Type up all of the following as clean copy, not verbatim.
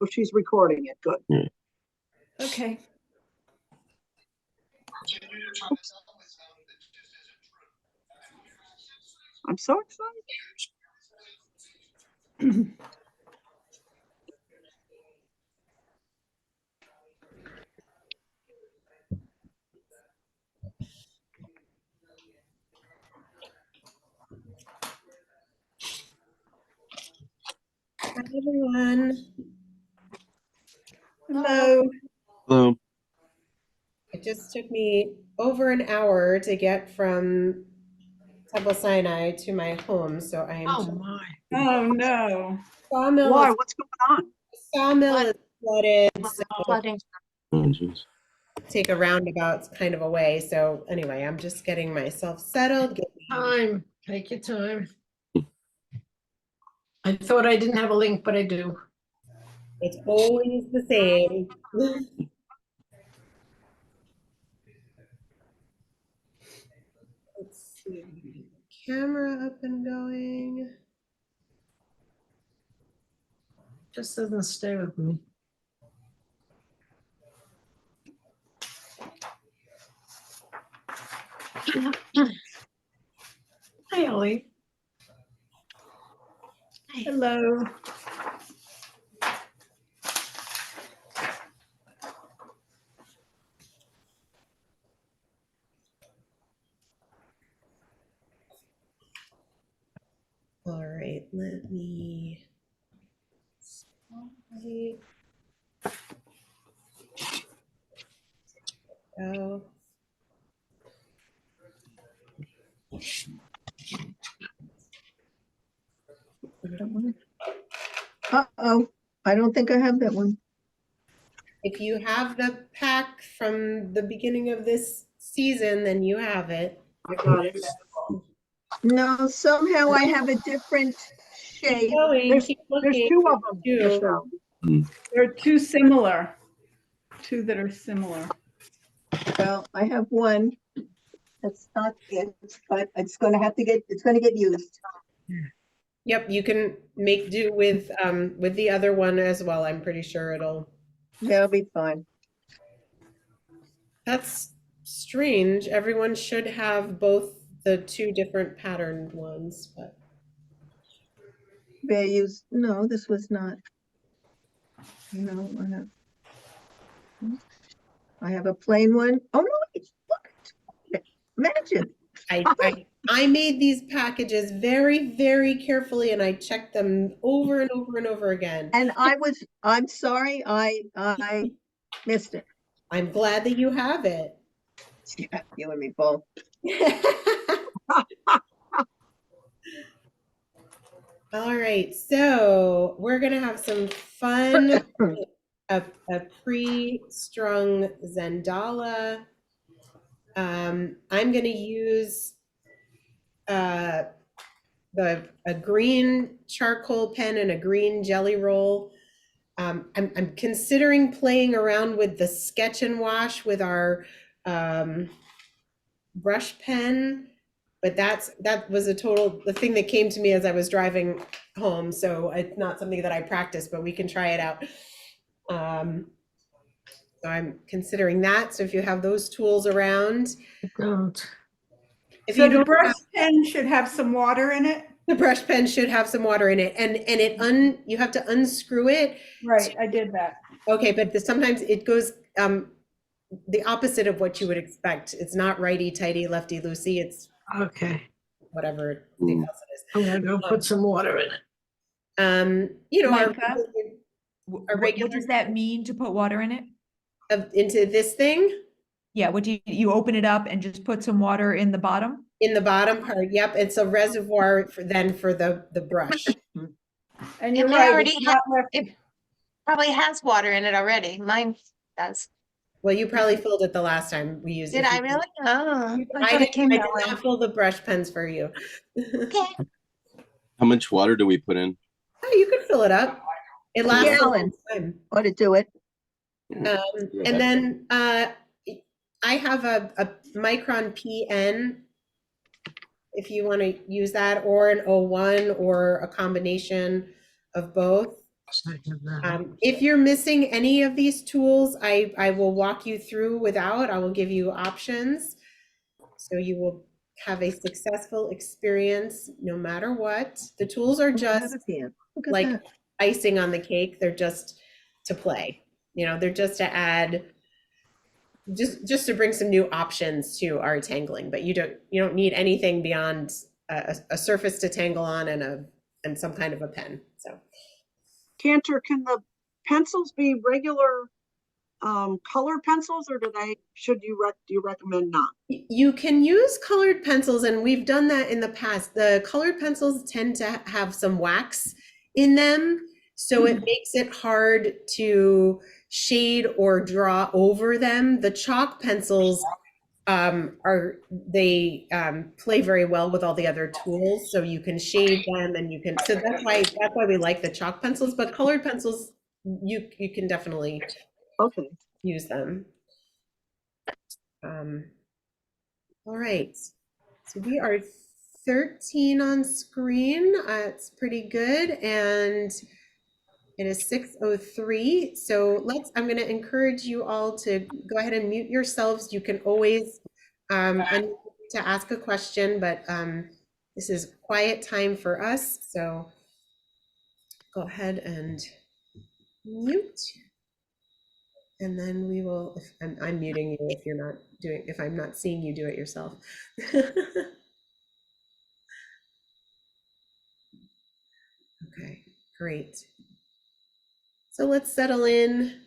Oh, she's recording it. Good. Yeah. Okay. I'm so excited. Hi, everyone. Hello. Hello. It just took me over an hour to get from Temple Sinai to my home, so I am. Oh my. Oh no. Sawmill Why? is, What's going on? sawmill is flooded, so Flooding. Oh, jeez. take a roundabout kind of a way. So anyway, I'm just getting myself settled. Time. Take your time. I thought I didn't have a link, but I do. It's always the same. Let's see. Camera up and going. Just doesn't stay with me. Hi, Ellie. Hello. All right, let me. Oh. Uh-oh. I don't think I have that one. If you have the pack from the beginning of this season, then you have it. I got it. No, somehow I have a different Keep shape. going, There's, keep there's looking. two of them, Two. Michelle. There are two similar. Two that are similar. Well, I have one. That's not it, but it's going to get used. Yep, you can make do with the other one as well. I'm pretty sure That'll be fine. that's strange. Everyone should have both the two different patterned ones, but They use, no, this was not. No, I have a plain one. Oh, no, look, imagine. I made these packages very, very carefully and I checked them over and over and over again. And I'm sorry, I missed it. I'm glad that you have it. Yeah, you and me both. All right, so we're gonna have some fun, a pre-strung Zendala. I'm gonna use a green charcoal pen and a green jelly roll. I'm considering playing around with the sketch and wash with our brush pen, but that was the thing that came to me as I was driving home. So it's not something that I practice, but we can try it out. So I'm considering that. So if you have those tools around, Don't. if So you the don't brush have, pen should have some water in it? the brush pen should have some water in it, and you have to unscrew it. Right, I did that. Okay, but sometimes it goes the opposite of what you would expect. It's not righty tighty, lefty loosey. It's Okay. whatever the else it is. I'm gonna go put some water in it. You know, Micah, our what does that mean to put water in it? into this thing Yeah, what do you open it up and just put some water in the bottom? in the bottom part. Yep, it's a reservoir for the brush. And you're It may right, already it's not left. it probably has water in it already. Mine does. Well, you probably filled it the last time we used it. Did I really? Oh, I did not fill the brush pens for you. Okay. How much water do we put in? Oh, you could fill it up. It lasts a long Gallon. time. Ought to do it. And then I have a Micron PN if you want to use that, or an O1 or a combination of both. I have that. If you're missing any of these tools, I will walk you through without. I will give you options. So you will have a successful experience no matter what. The tools are Oh, I have just a pen. Look at like that. icing on the cake. They're just to play. You know, they're just to add, just to bring some new options to our tangling. But you don't need anything beyond a surface to tangle on and some kind of a pen. So. Cantor, can the pencils be regular color pencils, or do you recommend not? You can use colored pencils, and we've done that in the past. The colored pencils tend to have some wax in them, so it makes it hard to shade or draw over them. The chalk pencils play very well with all the other tools, so you can shade them and you can. So that's why we like the chalk pencils. But colored pencils, you can definitely Okay. use them. All right, so we are 13 on screen. It's pretty good, and it is 6:03. So I'm going to encourage you all to go ahead and mute yourselves. You can always unmute to ask a question, but this is quiet time for us. So go ahead and mute. And then we will, if I'm muting you if I'm not seeing you do it yourself. Okay, great. So let's settle in,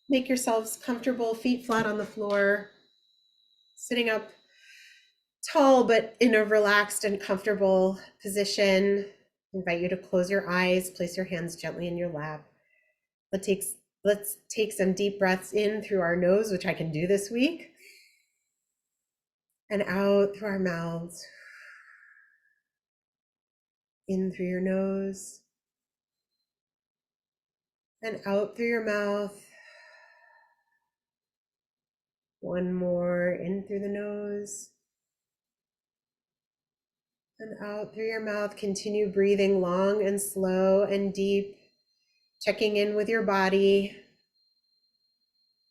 make yourselves comfortable, feet flat on the floor, sitting up tall, but in a relaxed and comfortable position. I invite you to close your eyes, place your hands gently in your lap. Let's take some deep breaths in through our nose, which I can do this week, and out through our mouths. In through your nose and out through your mouth. One more, in through the nose and out through your mouth. Continue breathing long and slow and deep, checking in with your body,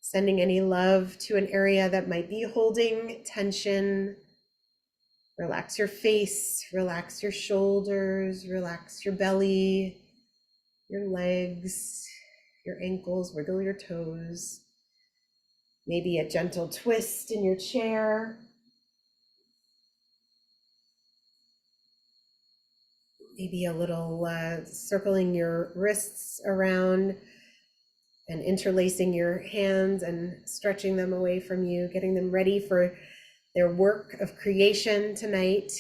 sending any love to an area that might be holding tension. Relax your face, relax your shoulders, relax your belly, your legs, your ankles, wiggle your toes. Maybe a gentle twist in your chair. Maybe a little circling your wrists around and interlacing your hands and stretching them away from you, getting them ready for their work of creation tonight.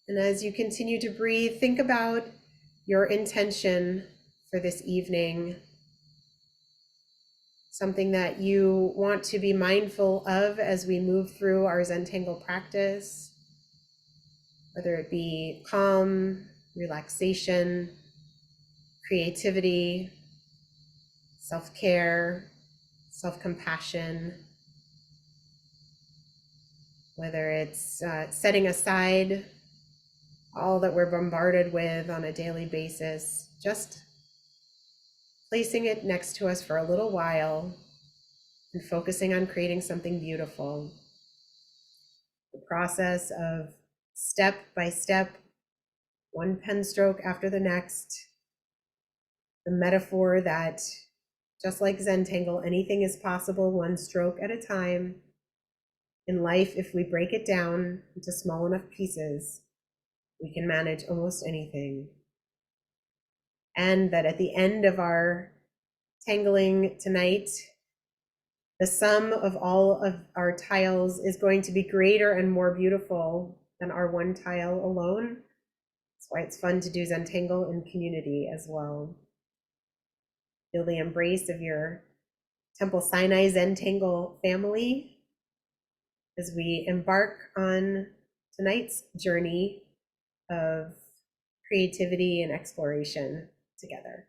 And as you continue to breathe, think about your intention for this evening, something that you want to be mindful of as we move through our Zentangle practice, whether it be calm, relaxation, creativity, self-care, self-compassion, whether it's setting aside all that we're bombarded with on a daily basis, just placing it next to us for a little while and focusing on creating something beautiful. The process of step by step, one pen stroke after the next, the metaphor that just like Zentangle, anything is possible one stroke at a time. In life, if we break it down into small enough pieces, we can manage almost anything. And that at the end of our tangling tonight, the sum of all of our tiles is going to be greater and more beautiful than our one tile alone. That's why it's fun to do Zentangle in community as well. Feel the embrace of your Temple Sinai Zentangle family as we embark on tonight's journey of creativity and exploration together.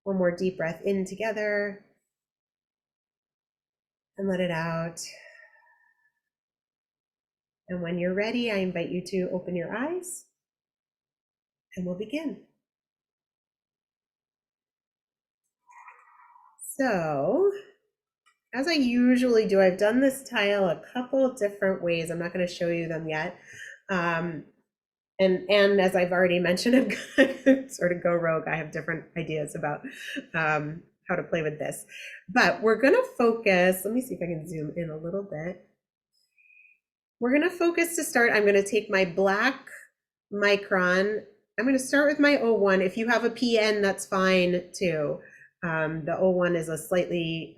One more deep breath in together and let it out. And when you're ready, I invite you to open your eyes and we'll begin. So, as I usually do, I've done this tile a couple different ways. I'm not going to show you them yet. And as I've already mentioned, I'm going to sort of go rogue. I have different ideas about how to play with this. But we're going to focus, let me see if I can zoom in a little bit. We're going to focus to start. I'm going to take my black micron. I'm going to start with my 01. If you have a PN, that's fine too. The 01 is a slightly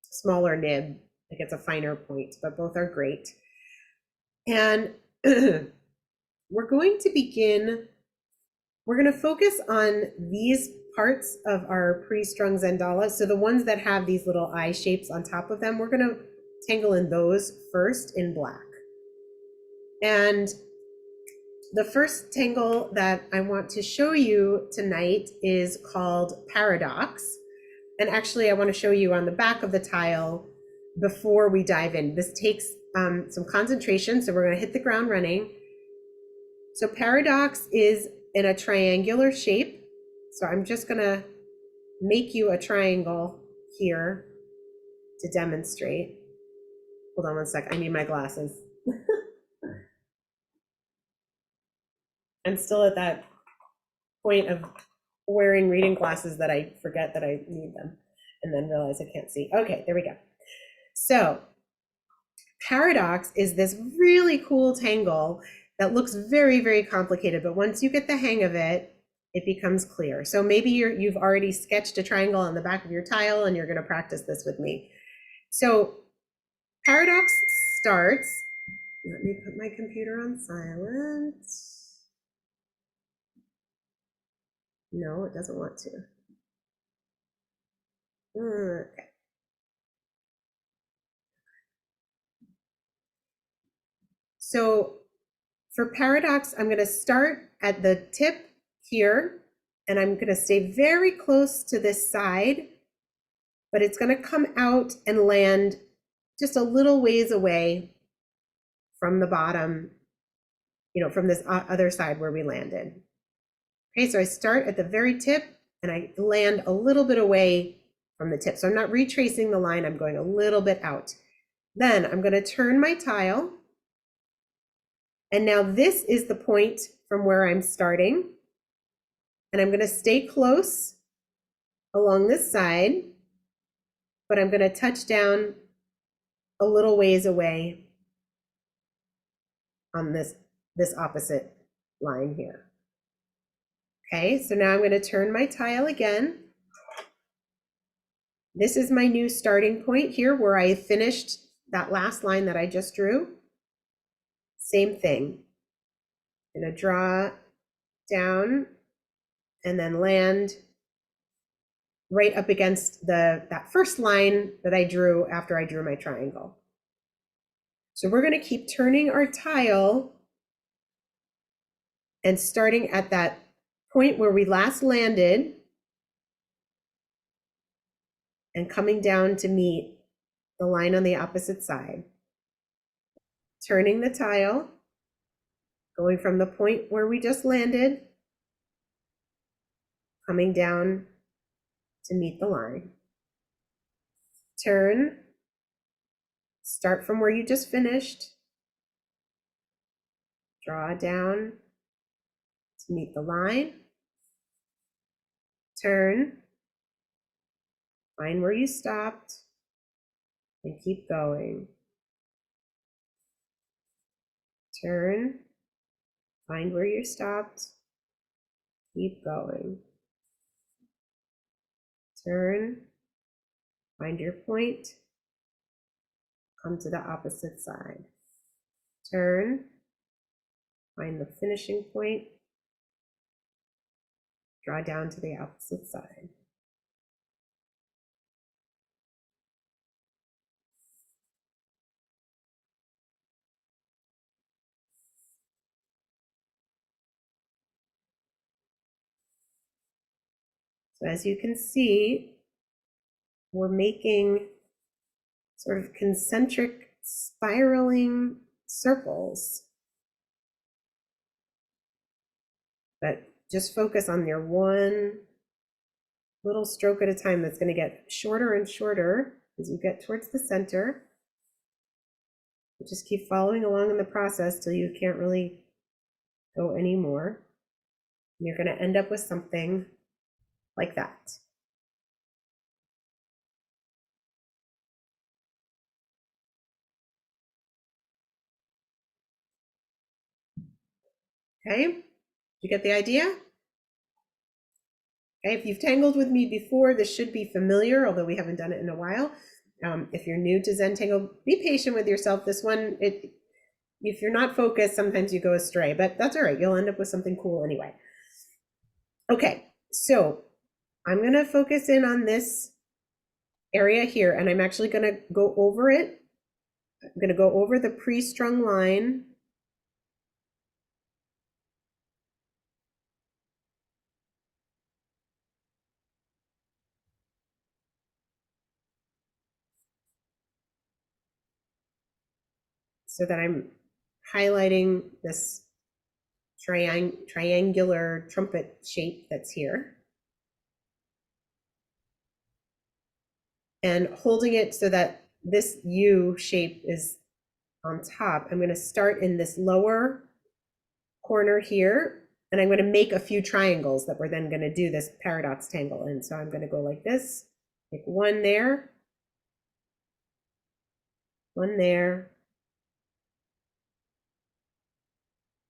smaller nib. It gets a finer point, but both are great. And we're going to begin, we're going to focus on these parts of our pre-strung Zentangle. So the ones that have these little eye shapes on top of them, we're going to tangle in those first in black. And the first tangle that I want to show you tonight is called Paradox. And actually, I want to show you on the back of the tile before we dive in. This takes some concentration, so we're going to hit the ground running. So Paradox is in a triangular shape. So I'm just going to make you a triangle here to demonstrate. Hold on one sec. I need my glasses. I'm still at that point of wearing reading glasses that I forget that I need them and then realize I can't see. Okay, there we go. So Paradox is this really cool tangle that looks very, very complicated, but once you get the hang of it, it becomes clear. So maybe you've already sketched a triangle on the back of your tile and you're going to practice this with me. So Paradox starts, let me put my computer on silent. No, it doesn't want to. Okay. So for Paradox, I'm going to start at the tip here, and I'm going to stay very close to this side, but it's going to come out and land just a little ways away from the bottom, from this other side where we landed. Okay, so I start at the very tip and I land a little bit away from the tip. So I'm not retracing the line, I'm going a little bit out. Then I'm going to turn my tile. And now this is the point from where I'm starting. And I'm going to stay close along this side, but I'm going to touch down a little ways away on this opposite line here. Okay, so now I'm going to turn my tile again. This is my new starting point here where I finished that last line that I just drew. Same thing. I'm going to draw down and then land right up against that first line that I drew after I drew my triangle. So we're going to keep turning our tile and starting at that point where we last landed and coming down to meet the line on the opposite side. Turning the tile, going from the point where we just landed, coming down to meet the line. Turn, start from where you just finished, draw down to meet the line, turn, find where you stopped, and keep going. Turn, find where you stopped, keep going. Turn, find your point, come to the opposite side. Turn, find the finishing point, draw down to the opposite side. So as you can see, we're making sort of concentric spiraling circles. But just focus on your one little stroke at a time that's going to get shorter and shorter as you get towards the center. Just keep following along in the process till you can't really go anymore. And you're going to end up with something like that. Okay, you get the idea? Okay, if you've tangled with me before, this should be familiar, although we haven't done it in a while. If you're new to Zentangle, be patient with yourself. This one, if you're not focused, sometimes you go astray, but that's all right. You'll end up with something cool anyway. Okay, so I'm going to focus in on this area here, and I'm actually going to go over it. I'm going to go over the pre-strung line. So that I'm highlighting this triangular trumpet shape that's here. And holding it so that this U shape is on top. I'm going to start in this lower corner here, and I'm going to make a few triangles that we're then going to do this paradox tangle in. So I'm going to go like this, make one there, one there,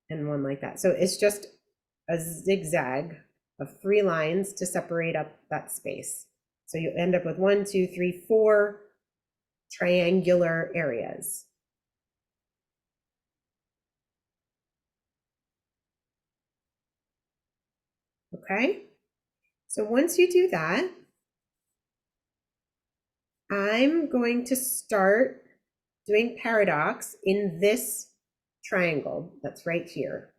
and one like that. So it's just a zigzag of 3 lines to separate up that space. So you end up with 1, 2, 3, 4 triangular areas. Okay, so once you do that, I'm going to start doing paradox in this triangle that's right here.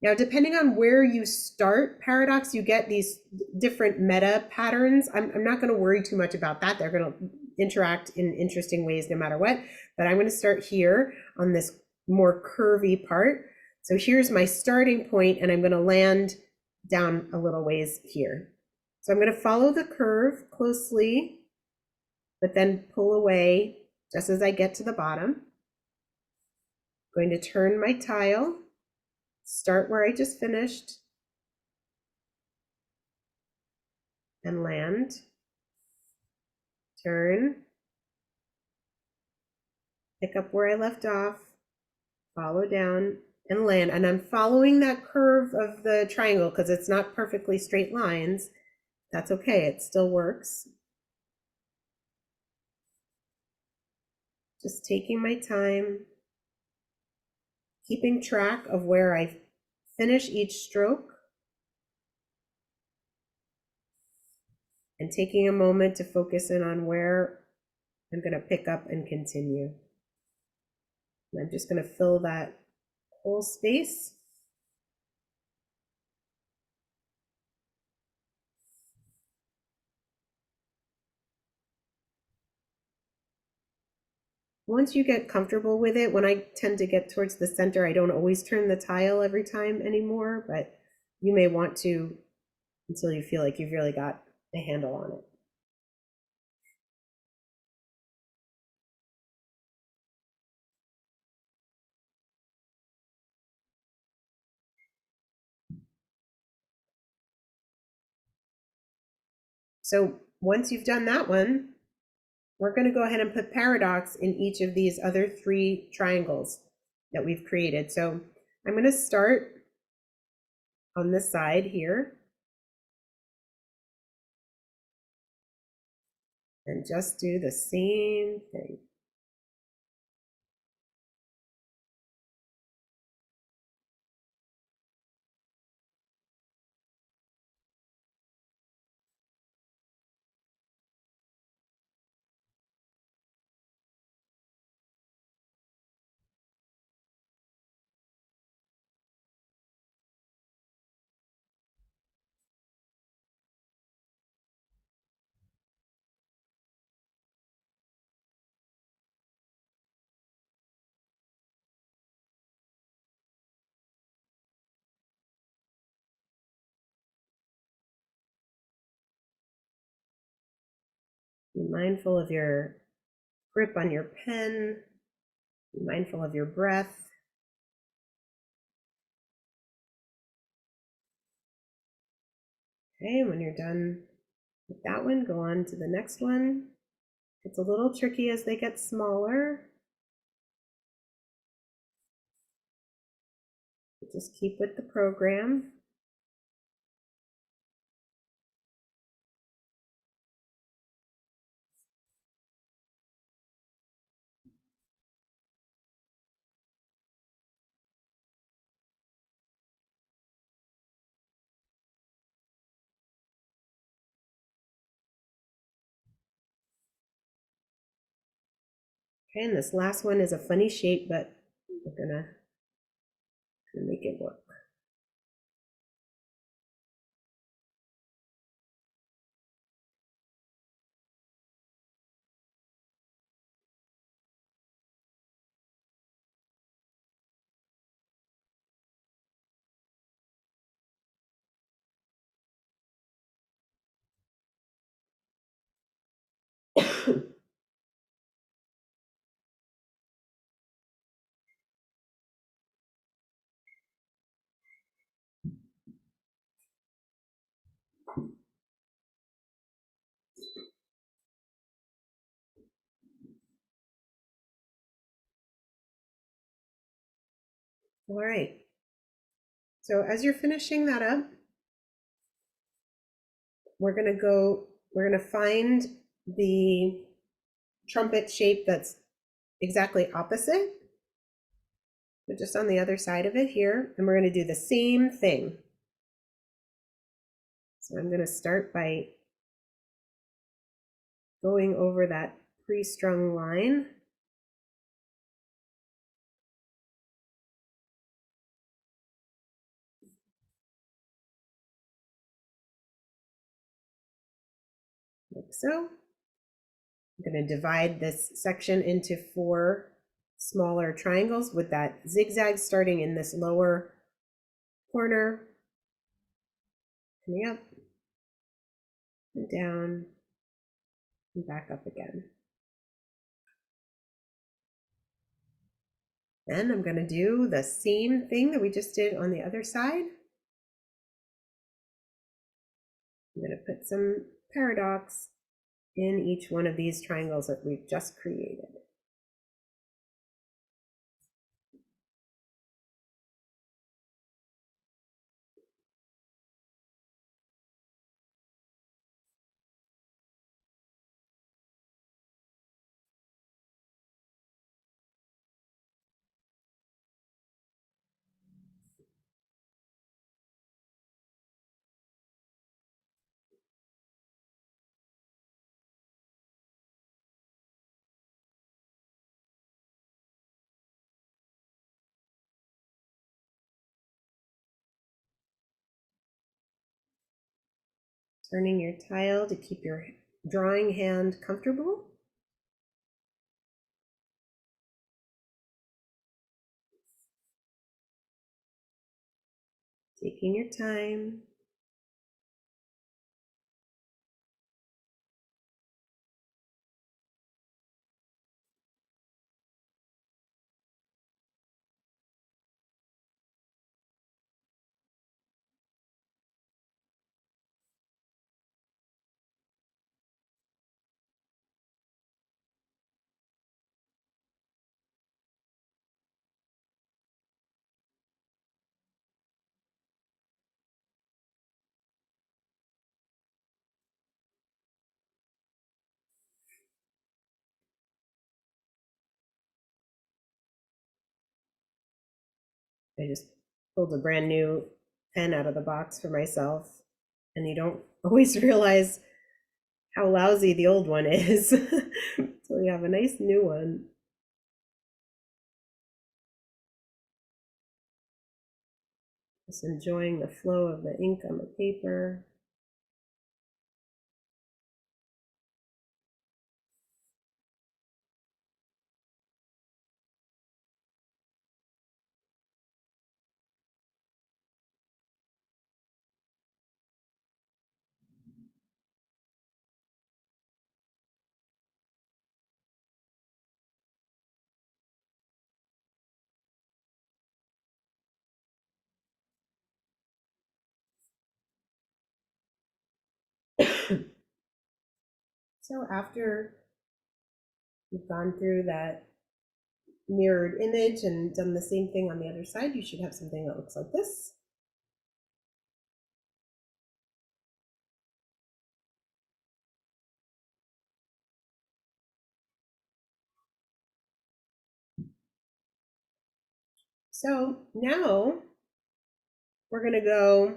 Now, depending on where you start paradox, you get these different meta patterns. I'm not going to worry too much about that. They're going to interact in interesting ways no matter what. But I'm going to start here on this more curvy part. So here's my starting point, and I'm going to land down a little ways here. So I'm going to follow the curve closely, but then pull away just as I get to the bottom. I'm going to turn my tile, start where I just finished, and land, turn, pick up where I left off, follow down, and land. And I'm following that curve of the triangle because it's not perfectly straight lines. That's okay, it still works. Just taking my time, keeping track of where I finish each stroke, and taking a moment to focus in on where I'm going to pick up and continue. And I'm just going to fill that whole space. Once you get comfortable with it, when I tend to get towards the center, I don't always turn the tile every time anymore, but you may want to until you feel like you've really got a handle on it. So once you've done that one, we're going to go ahead and put paradox in each of these other 3 triangles that we've created. So I'm going to start on this side here and just do the same thing. mindful of your grip on your pen, be mindful of your breath. Okay, when you're done with that one, go on to the next one. It's a little tricky as they get smaller. Just keep with the program. Okay, and this last one is a funny shape, but we're gonna make it work. All right. So as you're finishing that up, we're gonna find the trumpet shape that's exactly opposite, but just on the other side of it here, and we're gonna do the same thing. So I'm gonna start by going over that pre-strung line. Like so. I'm going to divide this section into 4 smaller triangles with that zigzag starting in this lower corner, coming up and down and back up again. Then I'm going to do the same thing that we just did on the other side. I'm going to put some paradox in each one of these triangles that we've just created. Turning your tile to keep your drawing hand comfortable. Taking your time. I just pulled a brand new pen out of the box for myself, and you don't always realize how lousy the old one is. So we have a nice new one. Just enjoying the flow of the ink on the paper. So after you've gone through that mirrored image and done the same thing on the other side, you should have something that looks like this. So now we're going to go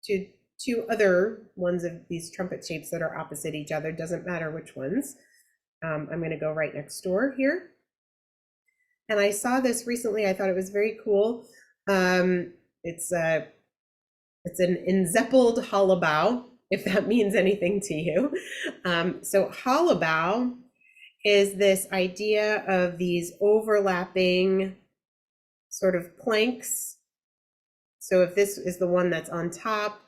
to two other ones of these trumpet shapes that are opposite each other. Doesn't matter which ones. I'm going to go right next door here. And I saw this recently. I thought it was very cool. It's an enzeppeled hollowbow, if that means anything to you. So hollowbow is this idea of these overlapping sort of planks. So if this is the one that's on top,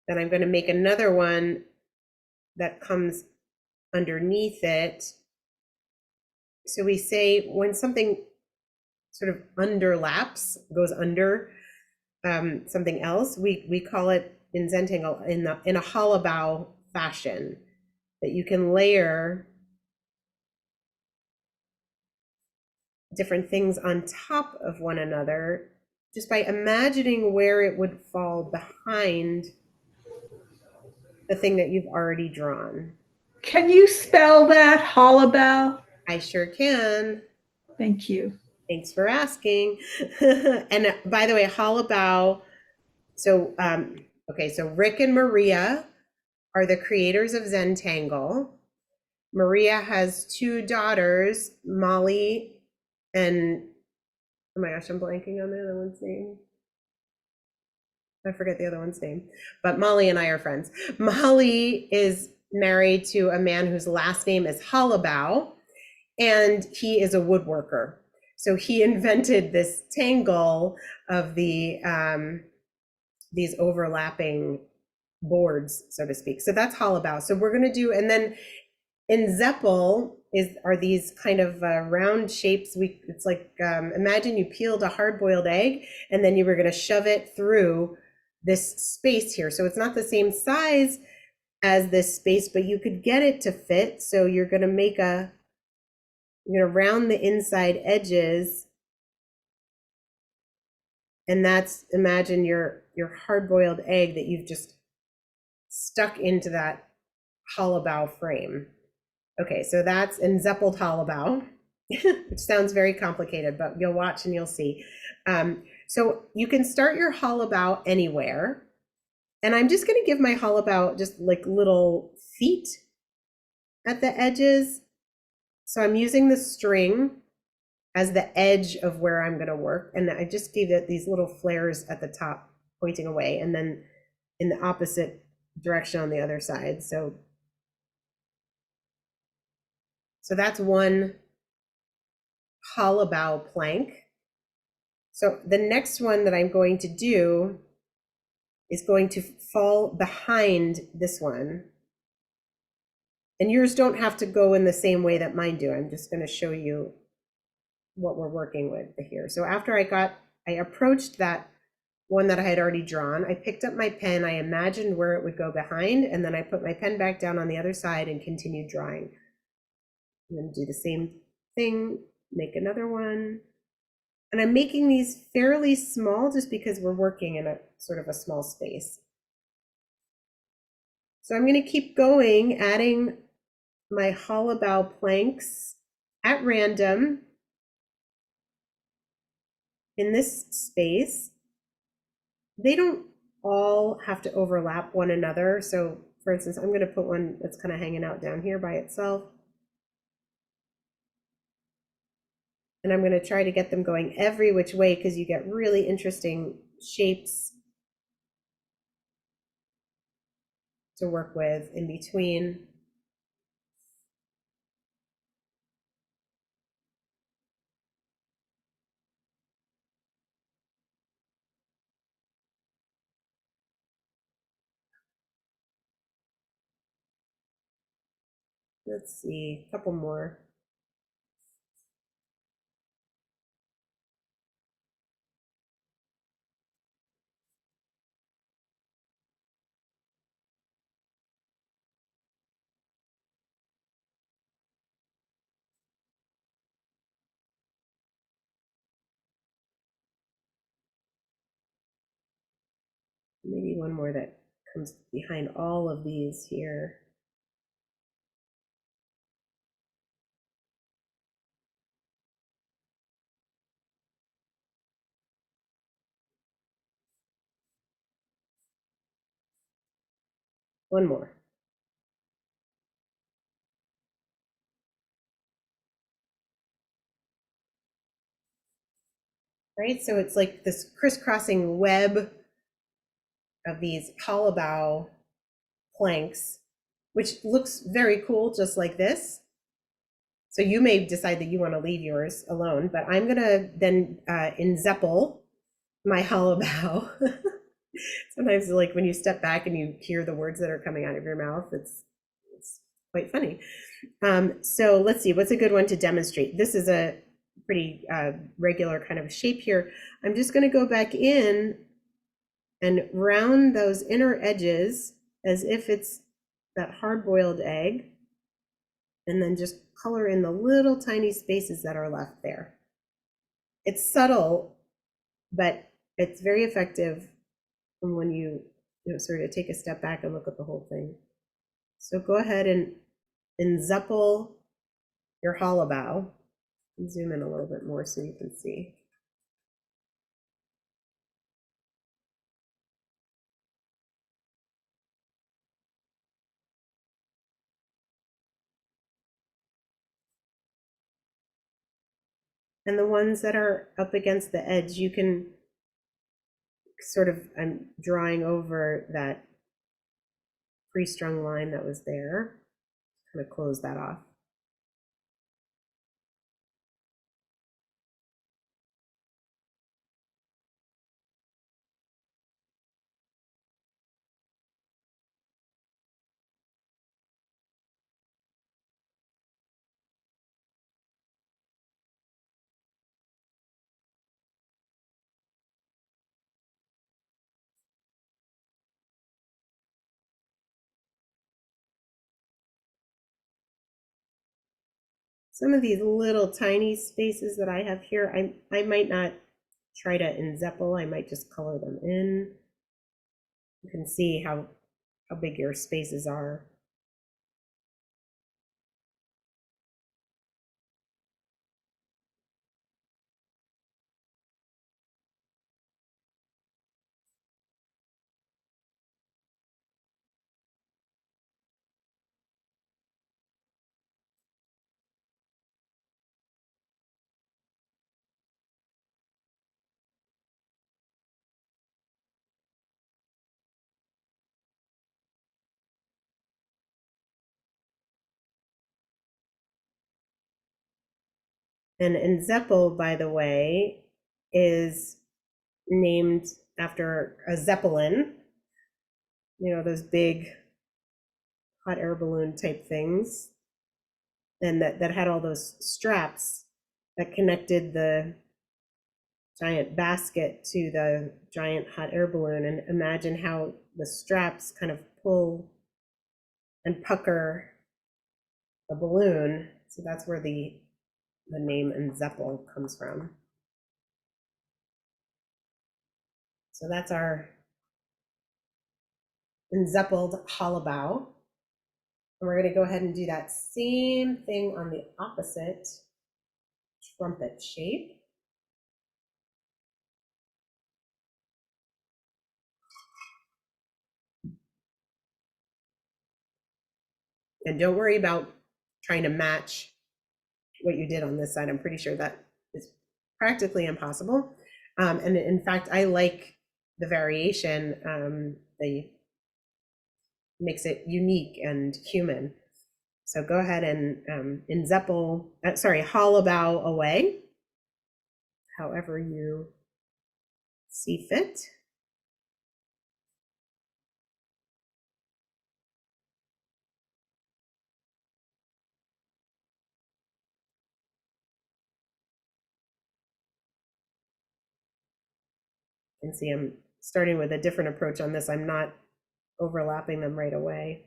then I'm going to make another one that comes underneath it. So we say when something sort of underlaps, goes under something else, we call it in Zentangle in a hollowbow fashion, that you can layer different things on top of one another just by imagining where it would fall behind the thing that you've already drawn. Can you spell that, hollowbow? I sure can. Thank you. Thanks for asking. And by the way, hollowbow. So, okay, so Rick and Maria are the creators of Zentangle. Maria has two daughters, Molly and, oh my gosh, I'm blanking on the other one's name. I forget the other one's name, but Molly and I are friends. Molly is married to a man whose last name is Hollowbow, and he is a woodworker. So he invented this tangle of these overlapping boards, so to speak. So that's hollowbow. So we're going to do, and then in Zeppel are these kind of round shapes. It's like, imagine you peeled a hard-boiled egg and then you were going to shove it through this space here. So it's not the same size as this space, but you could get it to fit. So you're going to make you're going to round the inside edges. And that's, imagine your hard-boiled egg that you've just stuck into that hollowbow frame. Okay, so that's enzeppeled hollowbow, which sounds very complicated, but you'll watch and you'll see. So you can start your hollowbow anywhere. And I'm just going to give my hollowbow just like little feet at the edges. So I'm using the string as the edge of where I'm going to work. And I just gave it these little flares at the top pointing away, and then in the opposite direction on the other side. So that's one hollowbow plank. So the next one that I'm going to do is going to fall behind this one. And yours don't have to go in the same way that mine do. I'm just going to show you what we're working with here. So after I approached that one that I had already drawn, I picked up my pen, I imagined where it would go behind, and then I put my pen back down on the other side and continued drawing. I'm going to do the same thing, make another one. And I'm making these fairly small just because we're working in a sort of a small space. So I'm going to keep going, adding my hollowbow planks at random in this space. They don't all have to overlap one another. So for instance, I'm going to put one that's kind of hanging out down here by itself. And I'm going to try to get them going every which way, because you get really interesting shapes to work with in between. Let's see, a couple more. Maybe one more that comes behind all of these here. One more. Right, so it's like this crisscrossing web of these hollow bow planks, which looks very cool, just like this. So you may decide that you want to leave yours alone, but I'm gonna then enzeppel my hollow bow. Sometimes, like when you step back and you hear the words that are coming out of your mouth, it's quite funny. So let's see, what's a good one to demonstrate? This is a pretty regular kind of shape here. I'm just going to go back in and round those inner edges as if it's that hard-boiled egg, and then just color in the little tiny spaces that are left there. It's subtle, but it's very effective when you sort of take a step back and look at the whole thing. So go ahead and enzeppel your hollow bow. Zoom in a little bit more so you can see. And the ones that are up against the edge, you can sort of, I'm drawing over that pre-strung line that was there, kind of close that off. Some of these little tiny spaces that I have here, I might not try to enzeppel, I might just color them in. You can see how big your spaces are. And enzeppel, by the way, is named after a Zeppelin, those big hot air balloon type things, and that had all those straps that connected the giant basket to the giant hot air balloon. And imagine how the straps kind of pull and pucker the balloon. So that's where the name enzeppel comes from. So that's our enzeppeled hollow bow. And we're going to go ahead and do that same thing on the opposite trumpet shape. And don't worry about trying to match what you did on this side. I'm pretty sure that is practically impossible. And in fact, I like the variation. They makes it unique and human. So go ahead and enzeppel, hollow bow away, however you see fit. You can see I'm starting with a different approach on this. I'm not overlapping them right away.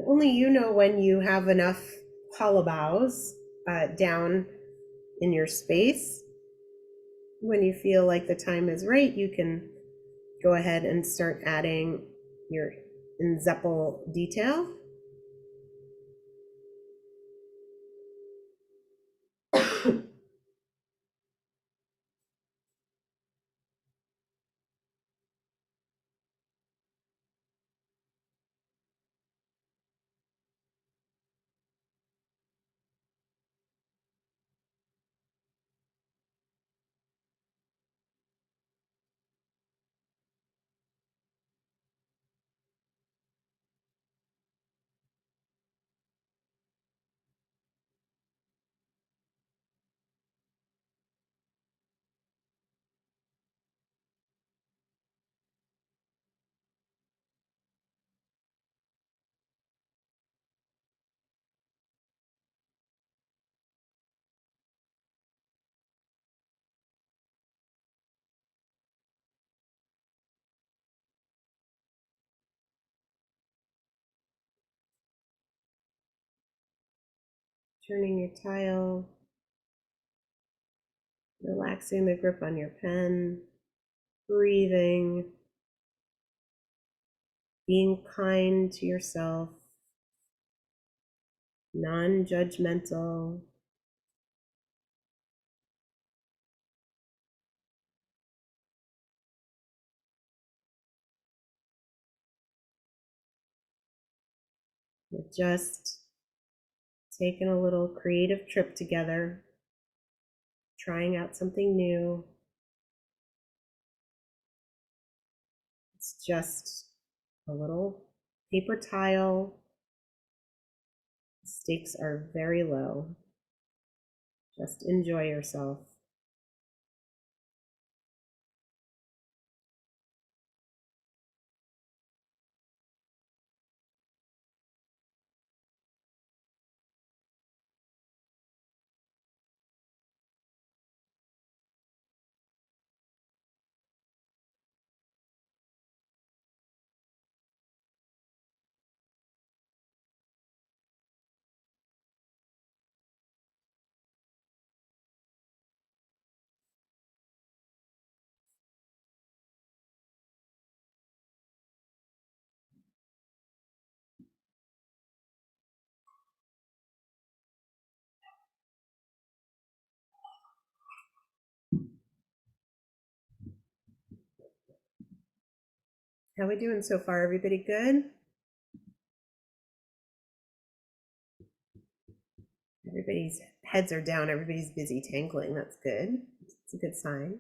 And only you know when you have enough hollow boughs down in your space. When you feel like the time is right, you can go ahead and start adding your Zentangle detail. Turning your tile, relaxing the grip on your pen, breathing, being kind to yourself, non-judgmental. We're just taking a little creative trip together, trying out something new. It's just a little paper tile. The stakes are very low. Just enjoy yourself. How we doing so far? Everybody good? Everybody's heads are down. Everybody's busy tangling. That's good. It's a good sign.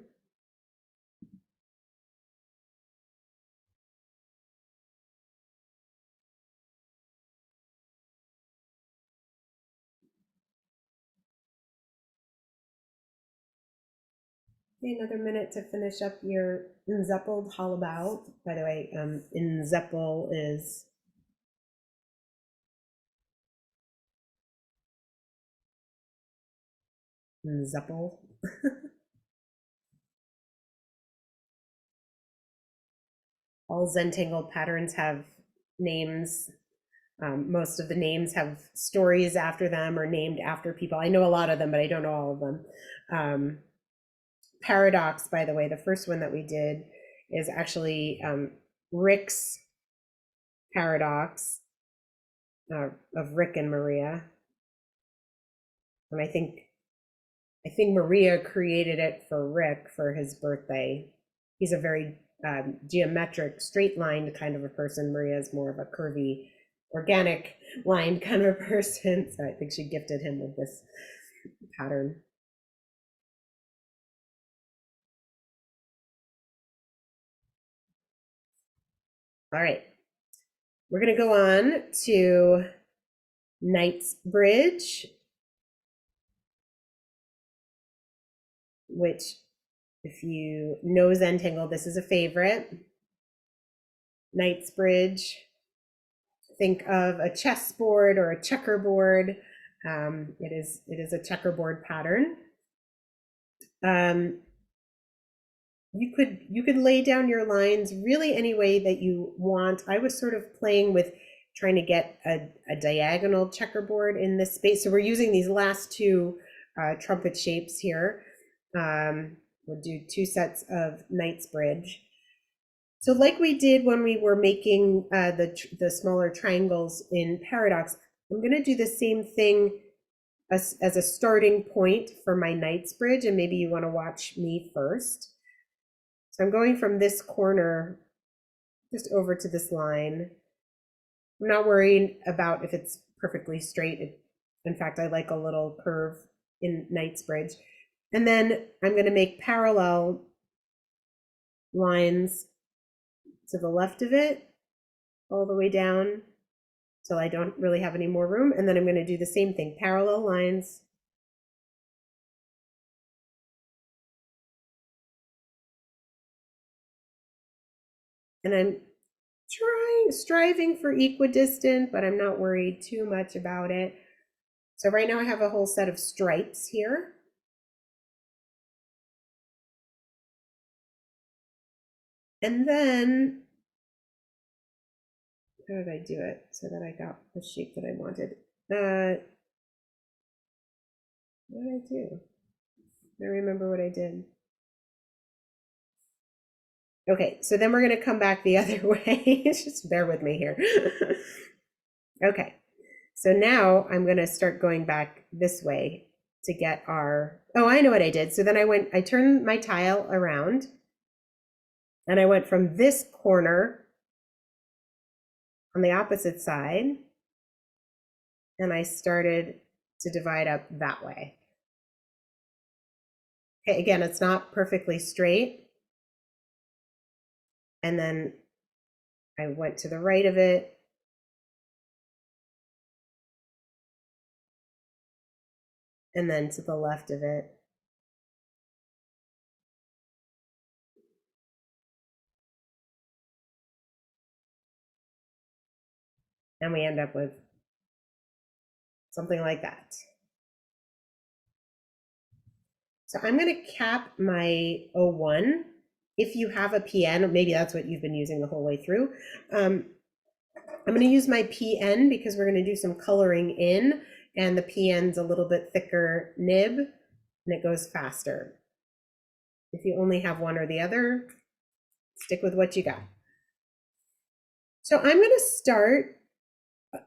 Okay, another minute to finish up your Zentangle Hollabout. By the way, Zentangle is Zentangle. All Zentangle patterns have names. Most of the names have stories after them or named after people. I know a lot of them, but I don't know all of them. Paradox, by the way, the first one that we did is actually Rick's paradox of Rick and Maria. And I think Maria created it for Rick for his birthday. He's a very geometric, straight lined kind of a person. Maria is more of a curvy, organic lined kind of a person. So I think she gifted him with this pattern. All right, we're going to go on to Knightsbridge, which, if you know Zentangle, this is a favorite. Knightsbridge, think of a chessboard or a checkerboard. It is a checkerboard pattern. You could lay down your lines really any way that you want. I was sort of playing with trying to get a diagonal checkerboard in this space. So we're using these last two trumpet shapes here. We'll do 2 sets of Knightsbridge. So like we did when we were making the smaller triangles in Paradox, I'm going to do the same thing as a starting point for my Knightsbridge, and maybe you want to watch me first. So I'm going from this corner just over to this line. I'm not worried about if it's perfectly straight. In fact, I like a little curve in Knightsbridge. And then I'm going to make parallel lines to the left of it, all the way down till I don't really have any more room. And then I'm going to do the same thing, parallel lines. And I'm striving for equidistant, but I'm not worried too much about it. So right now I have a whole set of stripes here. And then, how did I do it so that I got the shape that I wanted? What did I do? I remember what I did. Okay, so then we're going to come back the other way. Just bear with me here. Okay, so now I'm going to start going back this way to get our, oh, I know what I did. So then I turned my tile around and I went from this corner on the opposite side and I started to divide up that way. Okay, again, it's not perfectly straight. And then I went to the right of it. And then to the left of it. And we end up with something like that. So I'm going to cap my 01. If you have a PN, maybe that's what you've been using the whole way through. I'm going to use my PN because we're going to do some coloring in, and the PN's a little bit thicker nib and it goes faster. If you only have one or the other, stick with what you got. So I'm going to start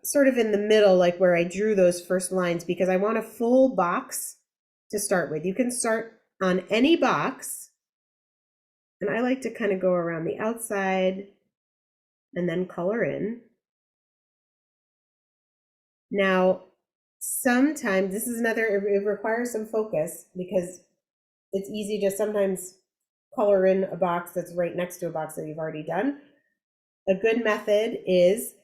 sort of in the middle, like where I drew those first lines, because I want a full box to start with. You can start on any box, and I like to kind of go around the outside and then color in. Now, sometimes this is another, it requires some focus because it's easy to sometimes color in a box that's right next to a box that you've already done. A good method is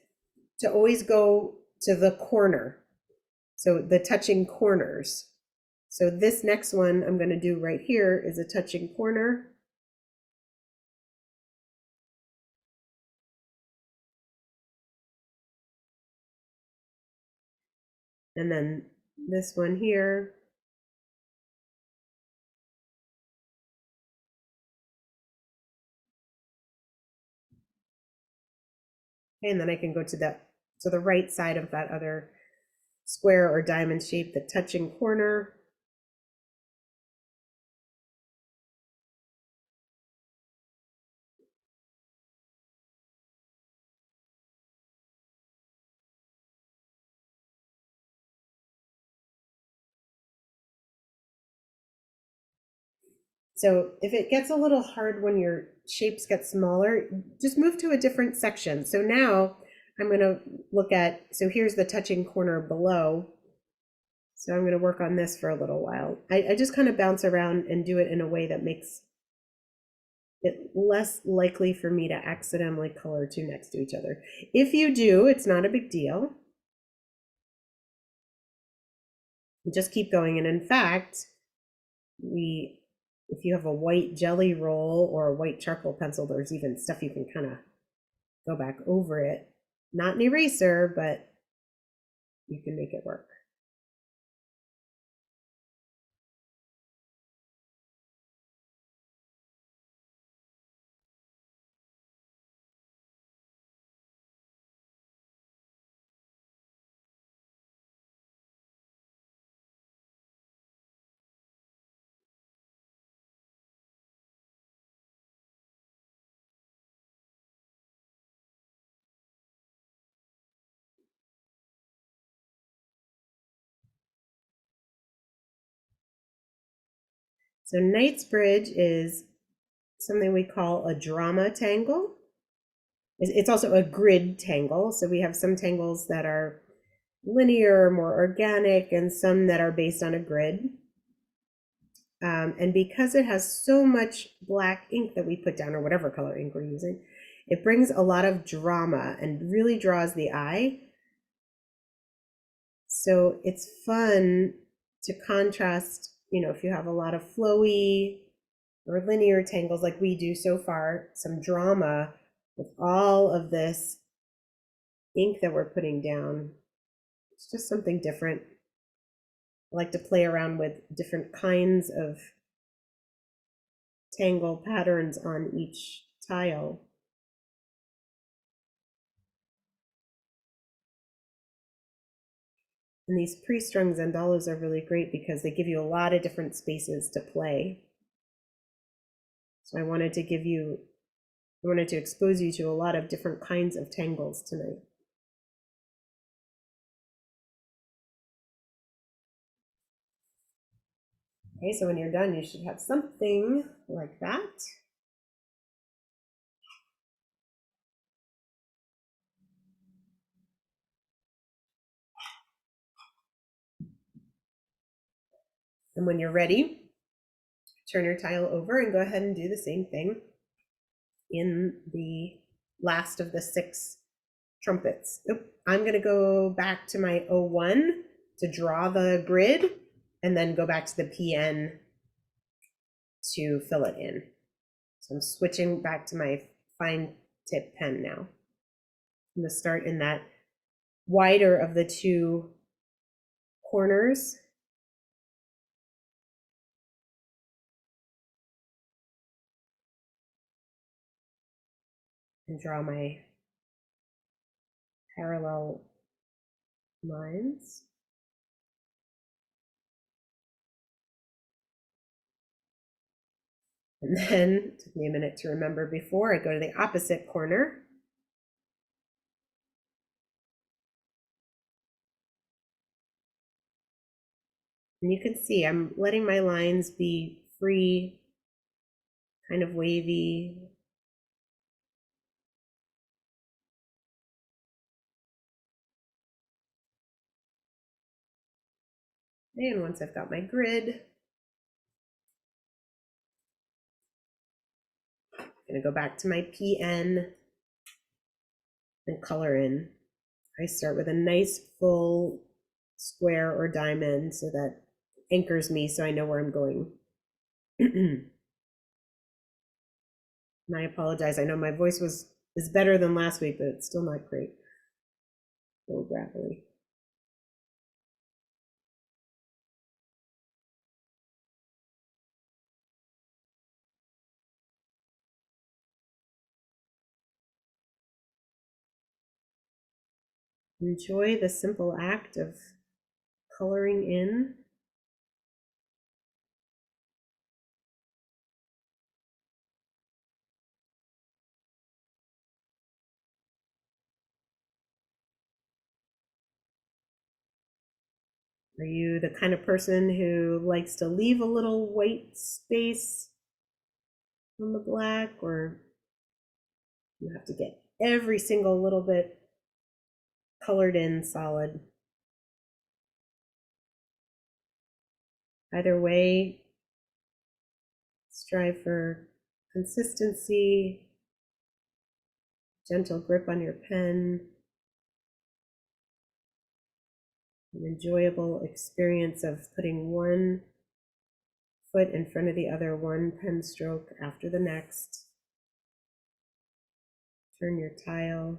to always go to the corner. So the touching corners. So this next one I'm going to do right here is a touching corner. And then this one here. And then I can go to the right side of that other square or diamond shape, the touching corner. So if it gets a little hard when your shapes get smaller, just move to a different section. So now I'm going to look at, so here's the touching corner below. So I'm going to work on this for a little while. I just kind of bounce around and do it in a way that makes it less likely for me to accidentally color two next to each other. If you do, it's not a big deal. Just keep going. And in fact, if you have a white jelly roll or a white charcoal pencil, there's even stuff you can kind of go back over it. Not an eraser, but you can make it work. So Knightsbridge is something we call a drama tangle. It's also a grid tangle. So we have some tangles that are linear, more organic, and some that are based on a grid. And because it has so much black ink that we put down, or whatever color ink we're using, it brings a lot of drama and really draws the eye. So it's fun to contrast, if you have a lot of flowy or linear tangles like we do so far, some drama with all of this ink that we're putting down. It's just something different. I like to play around with different kinds of tangle patterns on each tile. And these pre-strung Zentangle are really great because they give you a lot of different spaces to play. So I wanted to expose you to a lot of different kinds of tangles tonight. Okay, so when you're done, you should have something like that. And when you're ready, turn your tile over and go ahead and do the same thing in the last of the 6 trumpets. I'm going to go back to my 01 to draw the grid and then go back to the PN to fill it in. So I'm switching back to my fine tip pen now. I'm going to start in that wider of the 2 corners. And draw my parallel lines. And then, it took me a minute to remember before, I go to the opposite corner. And you can see I'm letting my lines be free, kind of wavy. And once I've got my grid, I'm going to go back to my PN and color in. I start with a nice full square or diamond so that anchors me so I know where I'm going. And I apologize. I know my voice is better than last week, but it's still not great. A little gravelly. Enjoy the simple act of coloring in. Are you the kind of person who likes to leave a little white space on the black, or you have to get every single little bit colored in solid? Either way, strive for consistency, gentle grip on your pen, an enjoyable experience of putting one foot in front of the other, one pen stroke after the next. Turn your tile.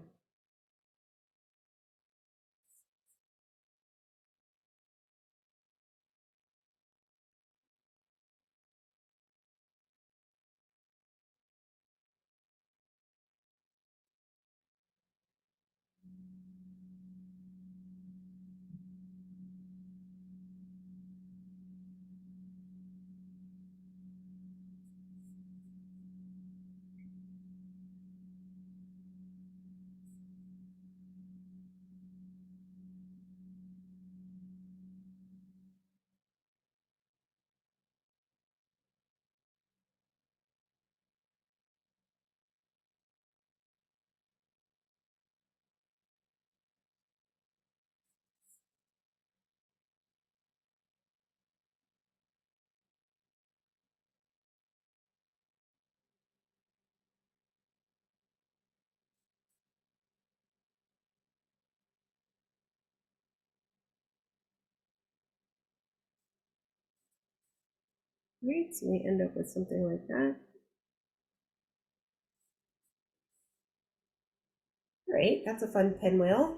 Right, so we end up with something like that. Great, that's a fun pinwheel.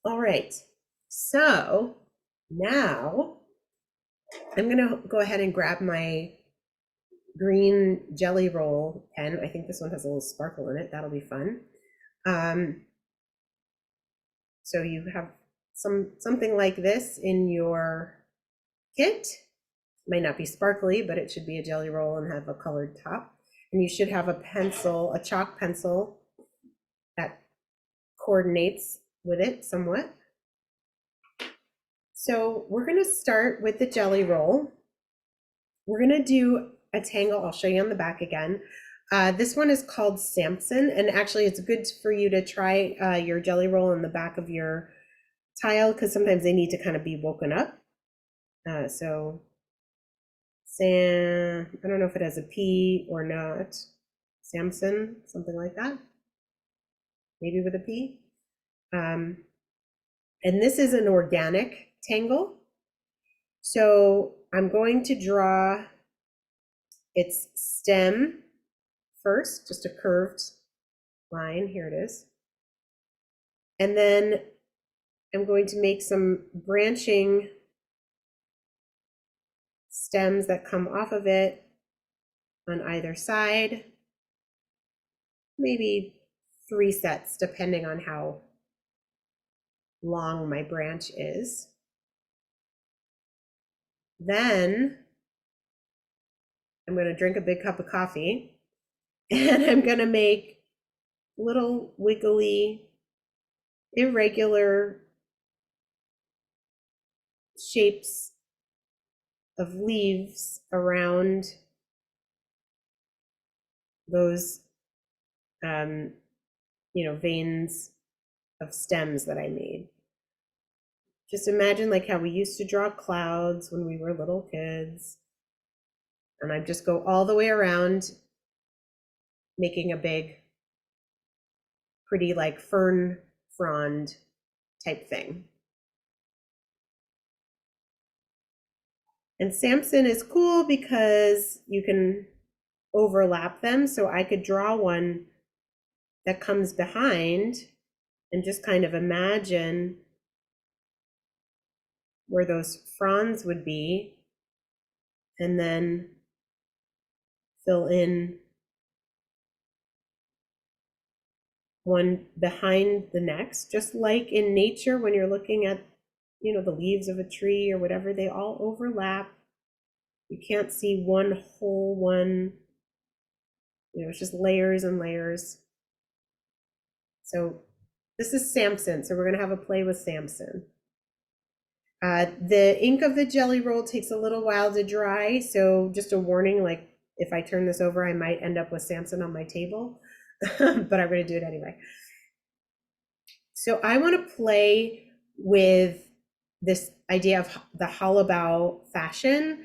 All right, so now I'm gonna go ahead and grab my green jelly roll pen. I think this one has a little sparkle in it. That'll be fun. So you have something like this in your kit. Might not be sparkly, but it should be a jelly roll and have a colored top. And you should have a pencil, a chalk pencil that coordinates with it somewhat. So we're going to start with the jelly roll. We're going to do a tangle. I'll show you on the back again. This one is called Samson, and actually it's good for you to try your jelly roll in the back of your tile because sometimes they need to kind of be woken up. So I don't know if it has a P or not. Samson, something like that. Maybe with a P. And this is an organic tangle. So I'm going to draw its stem first, just a curved line. Here it is. And then I'm going to make some branching stems that come off of it on either side. Maybe 3 sets, depending on how long my branch is. Then I'm going to drink a big cup of coffee and I'm going to make little wiggly, irregular shapes of leaves around those, veins of stems that I made. Just imagine like how we used to draw clouds when we were little kids. And I just go all the way around, making a big, pretty like fern frond type thing. And Samson is cool because you can overlap them. So I could draw one that comes behind and just kind of imagine where those fronds would be, and then fill in one behind the next, just like in nature when you're looking at, the leaves of a tree or whatever, they all overlap. You can't see one whole one, it's just layers and layers. So this is Samson, so we're gonna have a play with Samson. The ink of the jelly roll takes a little while to dry, so just a warning, like if I turn this over, I might end up with Samson on my table, but I'm gonna do it anyway. So I wanna play with this idea of the hollow bow fashion.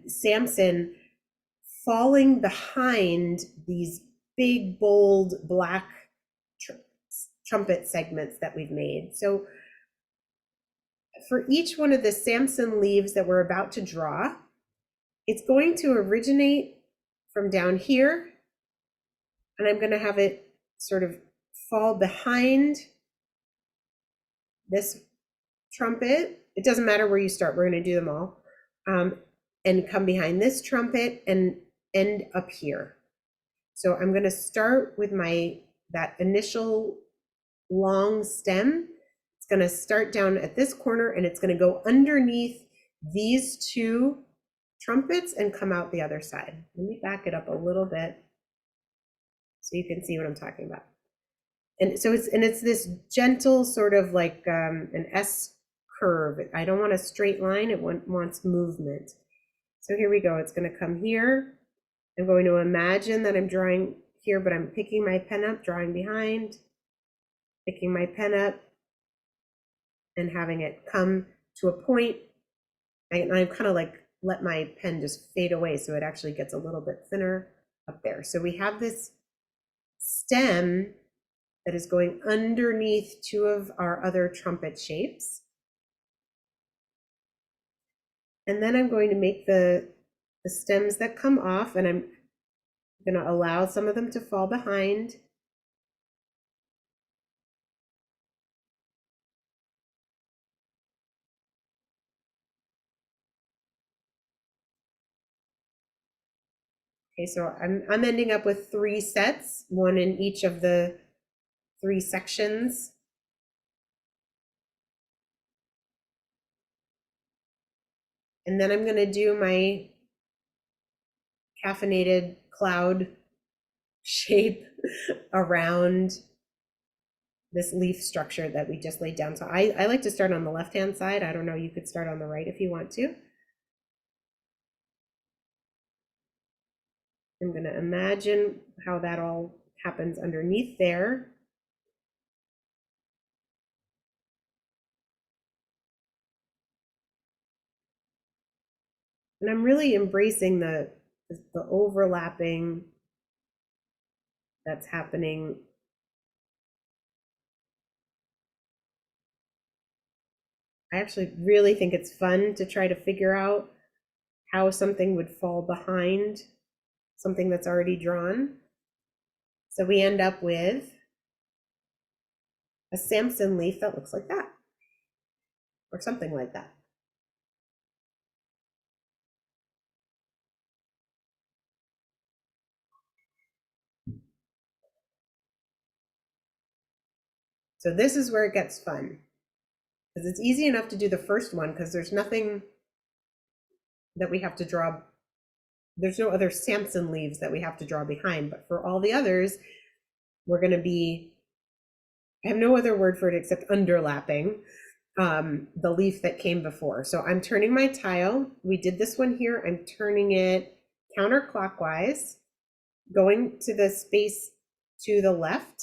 Samson falling behind these big, bold, black trumpet segments that we've made. So for each one of the Samson leaves that we're about to draw, it's going to originate from down here, and I'm going to have it sort of fall behind this trumpet. It doesn't matter where you start, we're going to do them all, and come behind this trumpet and end up here. So I'm going to start with that initial long stem. It's going to start down at this corner and it's going to go underneath these two trumpets and come out the other side. Let me back it up a little bit so you can see what I'm talking about. And so it's this gentle sort of like an S curve. I don't want a straight line, it wants movement. So here we go, it's gonna come here. I'm going to imagine that I'm drawing here, but I'm picking my pen up, drawing behind, picking my pen up, and having it come to a point. And I'm kind of like let my pen just fade away so it actually gets a little bit thinner up there. So we have this stem that is going underneath two of our other trumpet shapes. And then I'm going to make the stems that come off, and I'm going to allow some of them to fall behind. Okay, so I'm ending up with 3 sets, one in each of the 3 sections. And then I'm going to do my caffeinated cloud shape around this leaf structure that we just laid down. So I like to start on the left-hand side. I don't know, you could start on the right if you want to. I'm going to imagine how that all happens underneath there. And I'm really embracing the overlapping that's happening. I actually really think it's fun to try to figure out how something would fall behind something that's already drawn. So we end up with a Samson leaf that looks like that, or something like that. So this is where it gets fun, because it's easy enough to do the first one because there's nothing that we have to draw. There's no other Samson leaves that we have to draw behind, but for all the others, we're going to be, I have no other word for it except underlapping the leaf that came before. So I'm turning my tile. We did this one here. I'm turning it counterclockwise, going to the space to the left.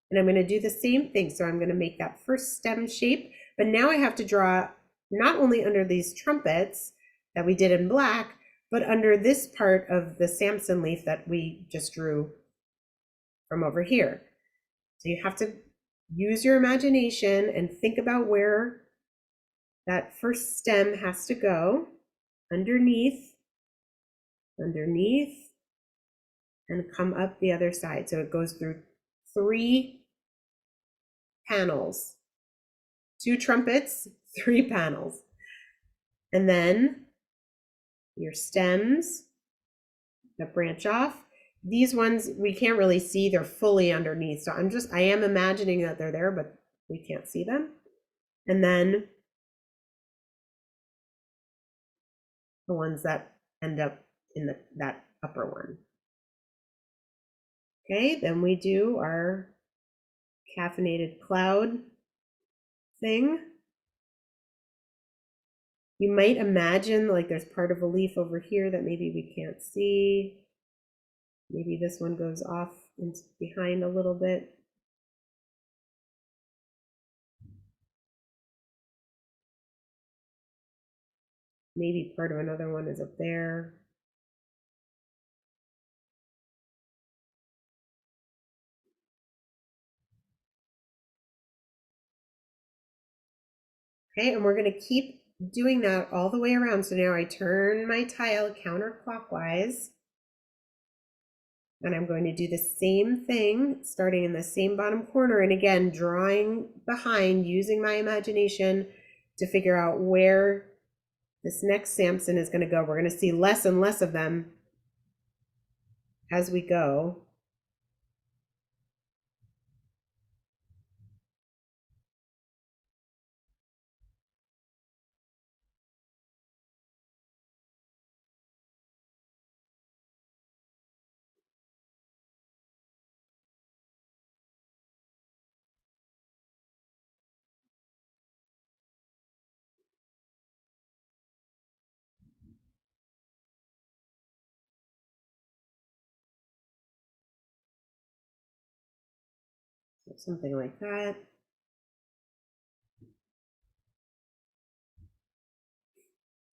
And I'm going to do the same thing. So I'm going to make that first stem shape, but now I have to draw not only under these trumpets that we did in black, but under this part of the Samson leaf that we just drew from over here. So you have to use your imagination and think about where that first stem has to go, underneath, underneath, and come up the other side. So it goes through 3 panels, 2 trumpets, 3 panels. And then your stems that branch off. These ones we can't really see, they're fully underneath. So I am imagining that they're there, but we can't see them. And then the ones that end up in that upper one. Okay, then we do our caffeinated cloud thing. You might imagine like there's part of a leaf over here that maybe we can't see. Maybe this one goes off and behind a little bit. Maybe part of another one is up there. Okay, and we're going to keep doing that all the way around. So now I turn my tile counterclockwise. And I'm going to do the same thing, starting in the same bottom corner. And again, drawing behind, using my imagination to figure out where this next Samson is going to go. We're going to see less and less of them as we go. Something like that.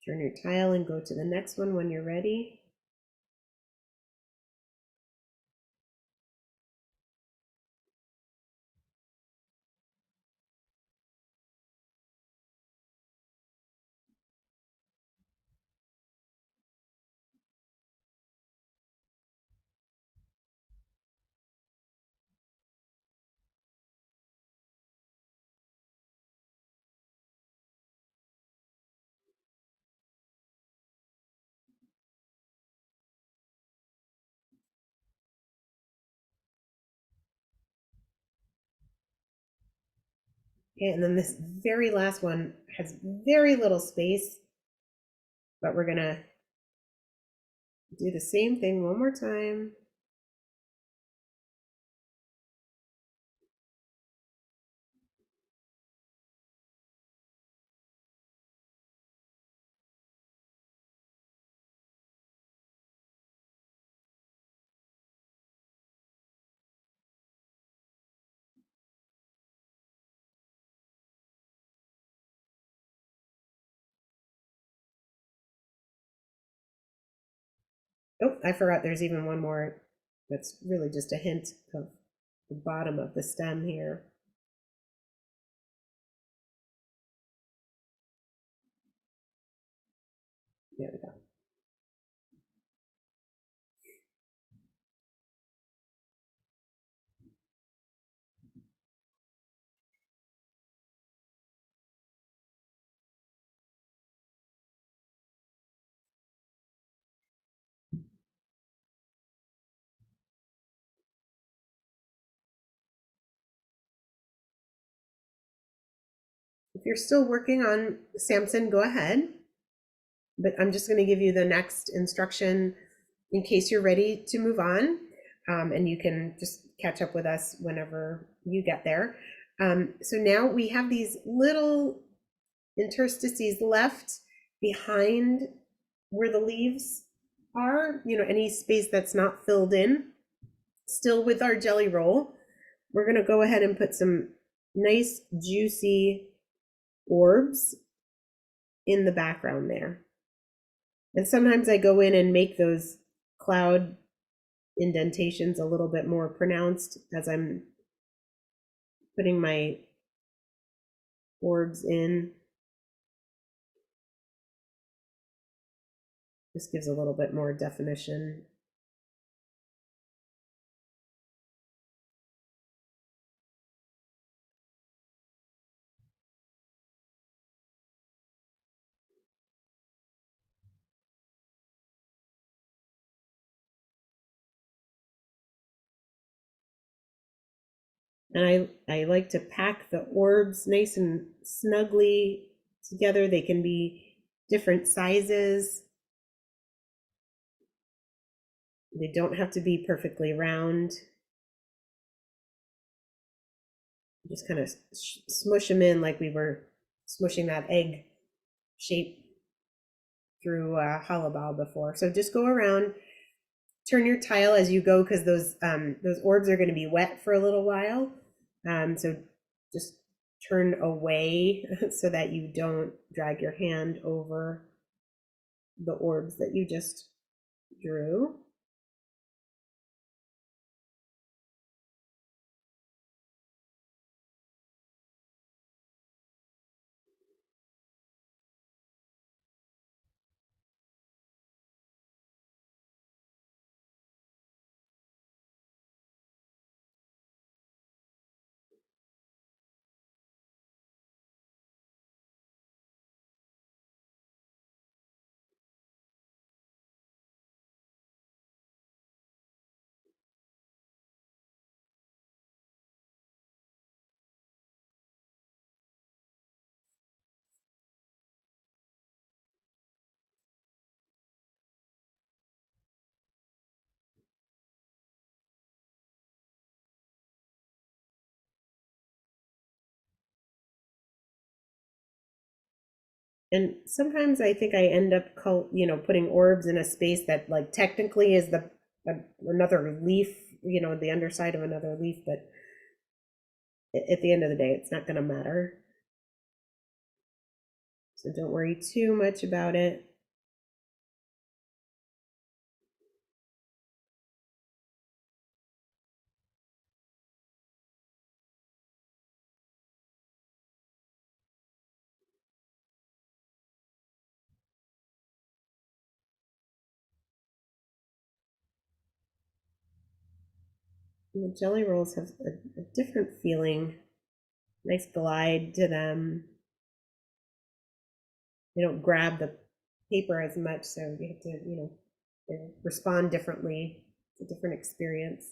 Turn your tile and go to the next one when you're ready. Okay, and then this very last one has very little space, but we're gonna do the same thing one more time. Oh, I forgot there's even one more that's really just a hint of the bottom of the stem here. There we go. If you're still working on Samson, go ahead. But I'm just going to give you the next instruction in case you're ready to move on. And you can just catch up with us whenever you get there. So now we have these little interstices left behind where the leaves are, any space that's not filled in. Still with our jelly roll, we're going to go ahead and put some nice juicy orbs in the background there. And sometimes I go in and make those cloud indentations a little bit more pronounced as I'm putting my orbs in. This gives a little bit more definition. And I like to pack the orbs nice and snugly together. They can be different sizes. They don't have to be perfectly round. Just kind of smush them in like we were smushing that egg shape through hollow ball before. So just go around, turn your tile as you go, because those orbs are going to be wet for a little while. So just turn away so that you don't drag your hand over the orbs that you just drew. And sometimes I think I end up, putting orbs in a space that like technically is another leaf, the underside of another leaf, but at the end of the day, it's not going to matter. So don't worry too much about it. And the jelly rolls have a different feeling, nice glide to them. They don't grab the paper as much, so you have to, they respond differently. It's a different experience.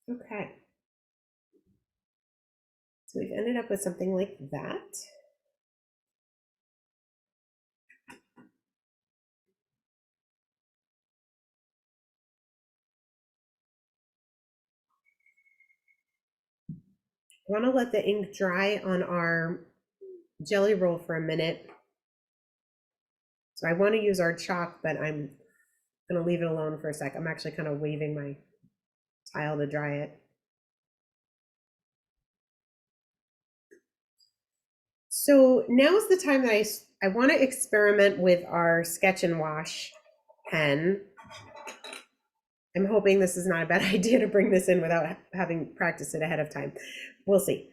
Okay. So we've ended up with something like that. I want to let the ink dry on our jelly roll for a minute. So I want to use our chalk, but I'm going to leave it alone for a sec. I'm actually kind of waving my tile to dry it. So now's the time that I want to experiment with our sketch and wash pen. I'm hoping this is not a bad idea to bring this in without having practiced it ahead of time. We'll see.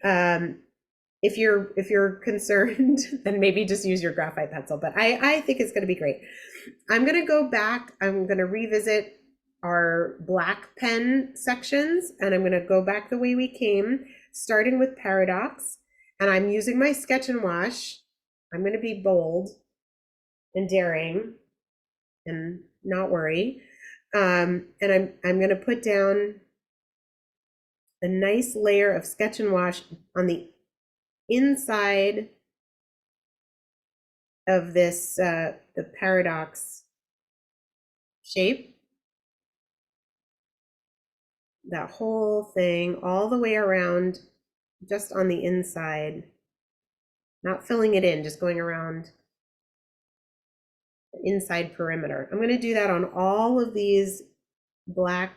If you're concerned, then maybe just use your graphite pencil, but I think it's going to be great. I'm going to go back. I'm going to revisit our black pen sections, and I'm going to go back the way we came, starting with Paradox, and I'm using my sketch and wash. I'm going to be bold and daring and not worry. And I'm going to put down a nice layer of sketch and wash on the inside of this, the Paradox shape. That whole thing all the way around, just on the inside, not filling it in, just going around the inside perimeter. I'm going to do that on all of these black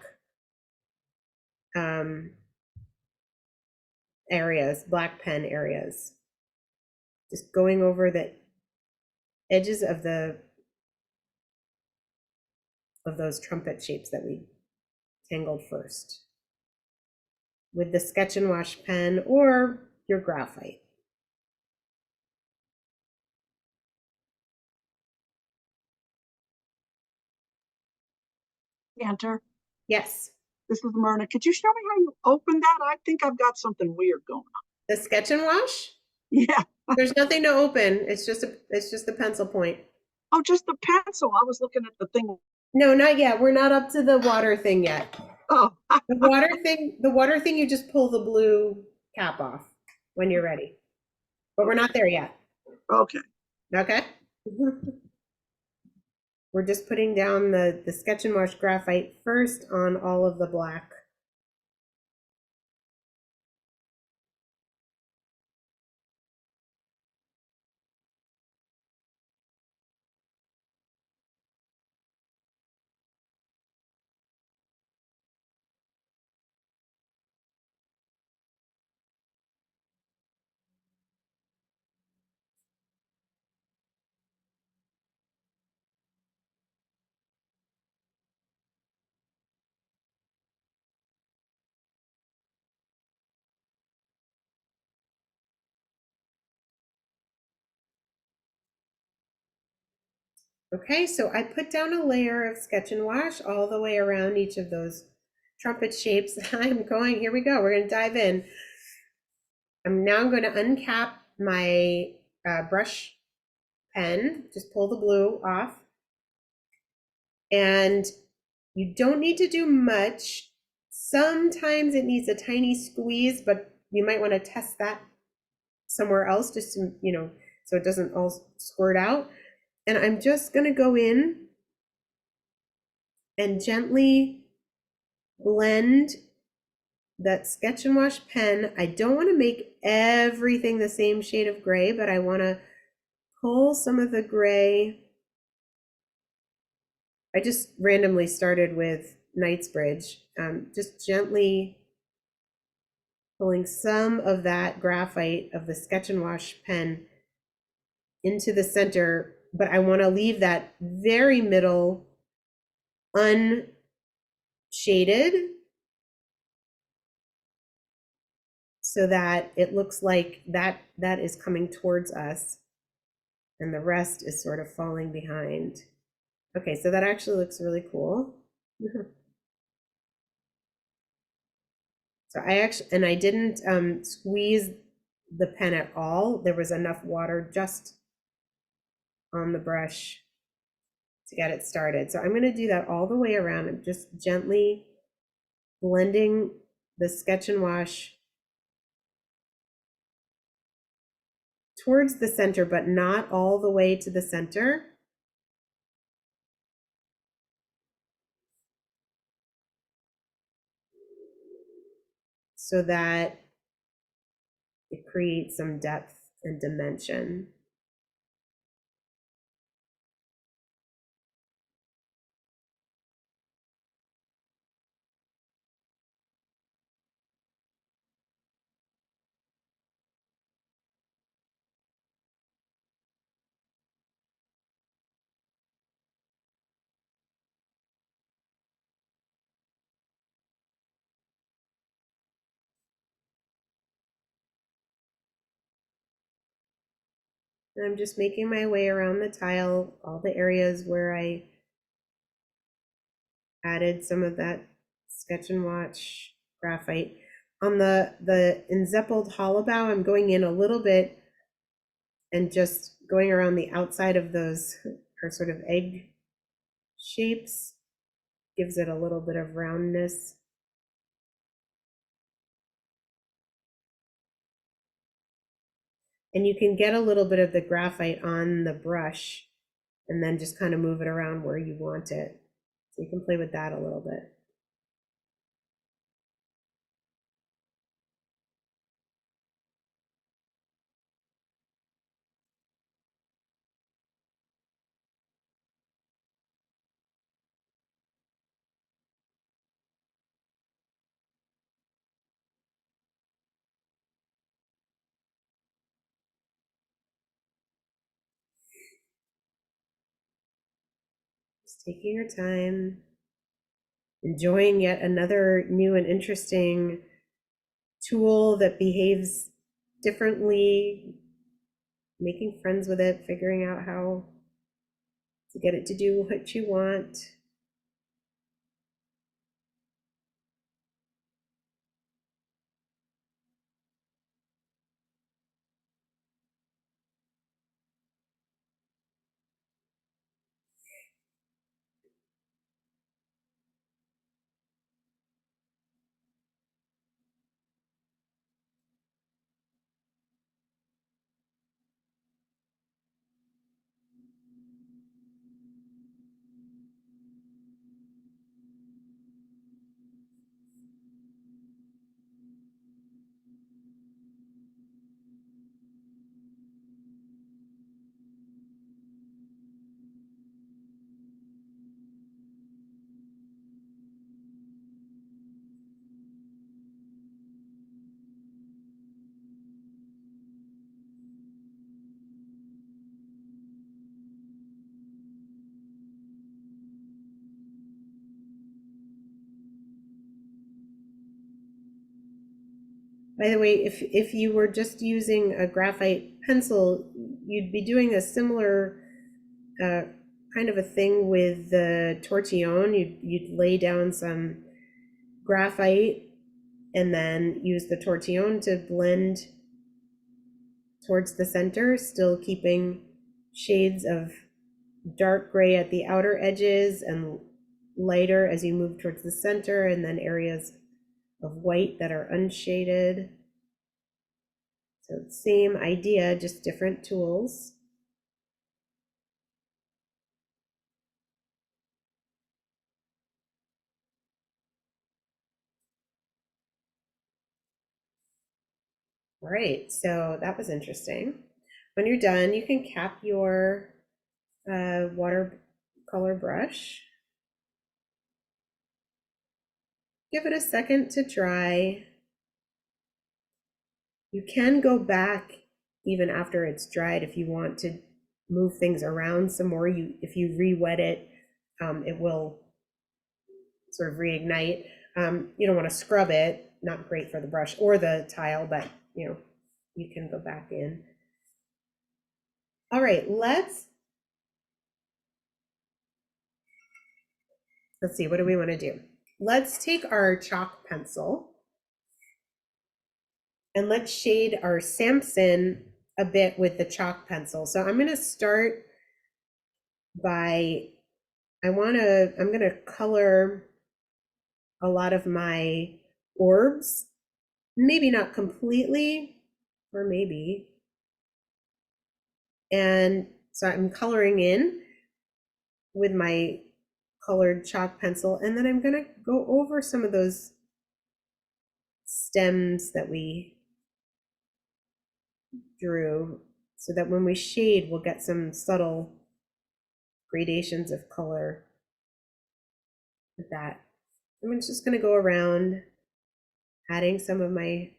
areas, black pen areas. Just going over the edges of those trumpet shapes that we tangled first with the sketch and wash pen or your graphite. Cantor, Yes, this is Myrna. Could you show me how you open that? I think I've got something weird going on. the sketch and wash. Yeah. There's nothing to open. It's just the pencil point. Oh, just the pencil. I was looking at the thing. No, not yet. We're not up to the water thing yet. Oh, The water thing, you just pull the blue cap off when you're ready. But we're not there yet. okay. Okay? We're just putting down the sketch and wash graphite first on all of the black. Okay, so I put down a layer of Sketch and Wash all the way around each of those trumpet shapes. I'm going, here we go, we're gonna dive in. I'm now going to uncap my brush pen, just pull the blue off. And you don't need to do much. Sometimes it needs a tiny squeeze, but you might want to test that somewhere else just to, you know, so it doesn't all squirt out. And I'm just going to go in and gently blend that Sketch and Wash pen. I don't want to make everything the same shade of gray, but I want to pull some of the gray. I just randomly started with Knightsbridge, just gently pulling some of that graphite of the Sketch and Wash pen into the center, but I want to leave that very middle unshaded so that it looks like that is coming towards us and the rest is sort of falling behind. Okay, so that actually looks really cool. So I didn't squeeze the pen at all. There was enough water just on the brush to get it started. So I'm going to do that all the way around. I'm just gently blending the Sketch and Wash towards the center, but not all the way to the center. So that it creates some depth and dimension. And I'm just making my way around the tile, all the areas where I added some of that Sketch and Watch graphite. On the Enzeppeled hollow bow, I'm going in a little bit and just going around the outside of those, her sort of egg shapes, gives it a little bit of roundness. And you can get a little bit of the graphite on the brush and then just kind of move it around where you want it. So you can play with that a little bit. Just taking your time, enjoying yet another new and interesting tool that behaves differently, making friends with it, figuring out how to get it to do what you want. By the way, if you were just using a graphite pencil, you'd be doing a similar kind of a thing with the tortillon. You'd lay down some graphite and then use the tortillon to blend towards the center, still keeping shades of dark gray at the outer edges and lighter as you move towards the center, and then areas of white that are unshaded. So same idea, just different tools. All right, so that was interesting. When you're done, you can cap your watercolor brush. Give it a second to dry. You can go back even after it's dried if you want to move things around some more. If you re-wet it, it will sort of reignite. You don't want to scrub it, not great for the brush or the tile, but you can go back in. All right, let's see, what do we want to do? Let's take our chalk pencil and let's shade our Samson a bit with the chalk pencil. So I'm going to start by, I'm going to color a lot of my orbs, maybe not completely, or maybe. And so I'm coloring in with my colored chalk pencil, and then I'm going to go over some of those stems that we drew so that when we shade, we'll get some subtle gradations of color with that. I'm just going to go around adding some of my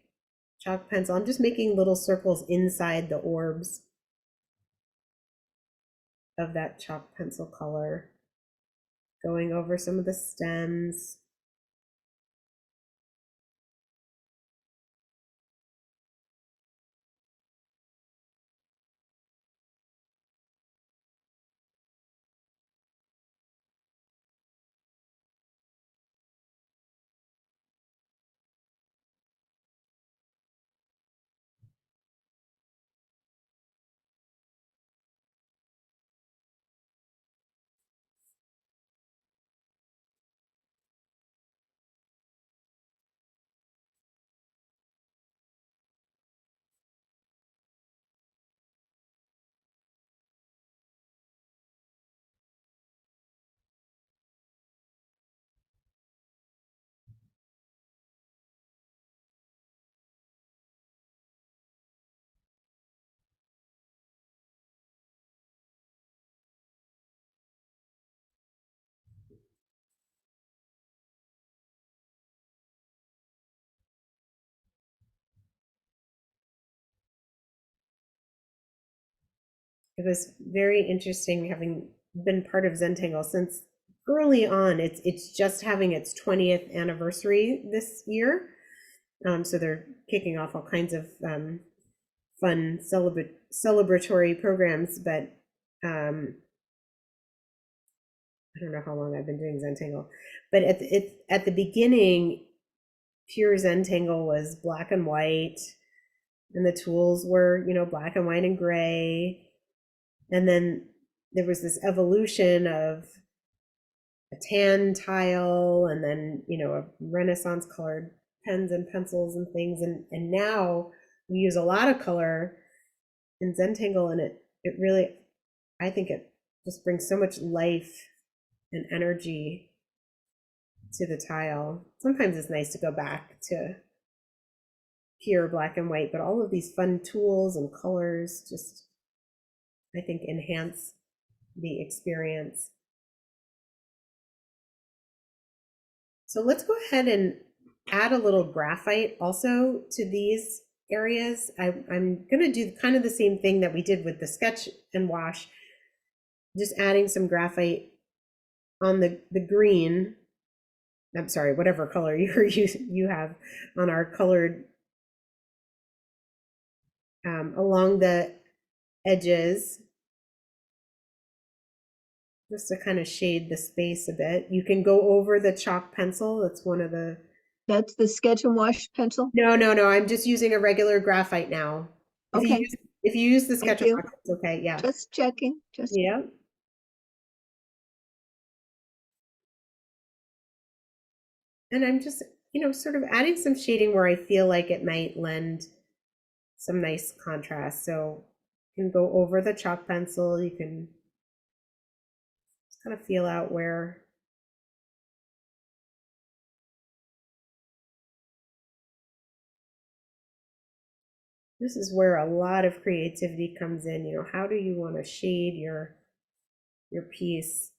chalk pencil. I'm just making little circles inside the orbs of that chalk pencil color, going over some of the stems. It was very interesting having been part of Zentangle since early on. It's just having its 20th anniversary this year. So they're kicking off all kinds of fun celebratory programs, but I don't know how long I've been doing Zentangle, but at the beginning, pure Zentangle was black and white, and the tools were, black and white and gray. And then there was this evolution of a tan tile, and then, a Renaissance colored pens and pencils and things. And now we use a lot of color in Zentangle, and it really, I think it just brings so much life and energy to the tile. Sometimes it's nice to go back to pure black and white, but all of these fun tools and colors just, I think, enhance the experience. So let's go ahead and add a little graphite also to these areas. I'm going to do kind of the same thing that we did with the sketch and wash, just adding some graphite on the green. I'm sorry, whatever color you have on our colored along the edges, just to kind of shade the space a bit. You can go over the chalk pencil. That's one of the, That's the Sketch and Wash pencil? no, I'm just using a regular graphite now. Okay. If you use the Thank sketch, you. it's okay, yeah. Just checking, just. Yeah. And I'm just, sort of adding some shading where I feel like it might lend some nice contrast. So you can go over the chalk pencil. You can just kind of feel out where this is where a lot of creativity comes in. How do you want to shade your piece?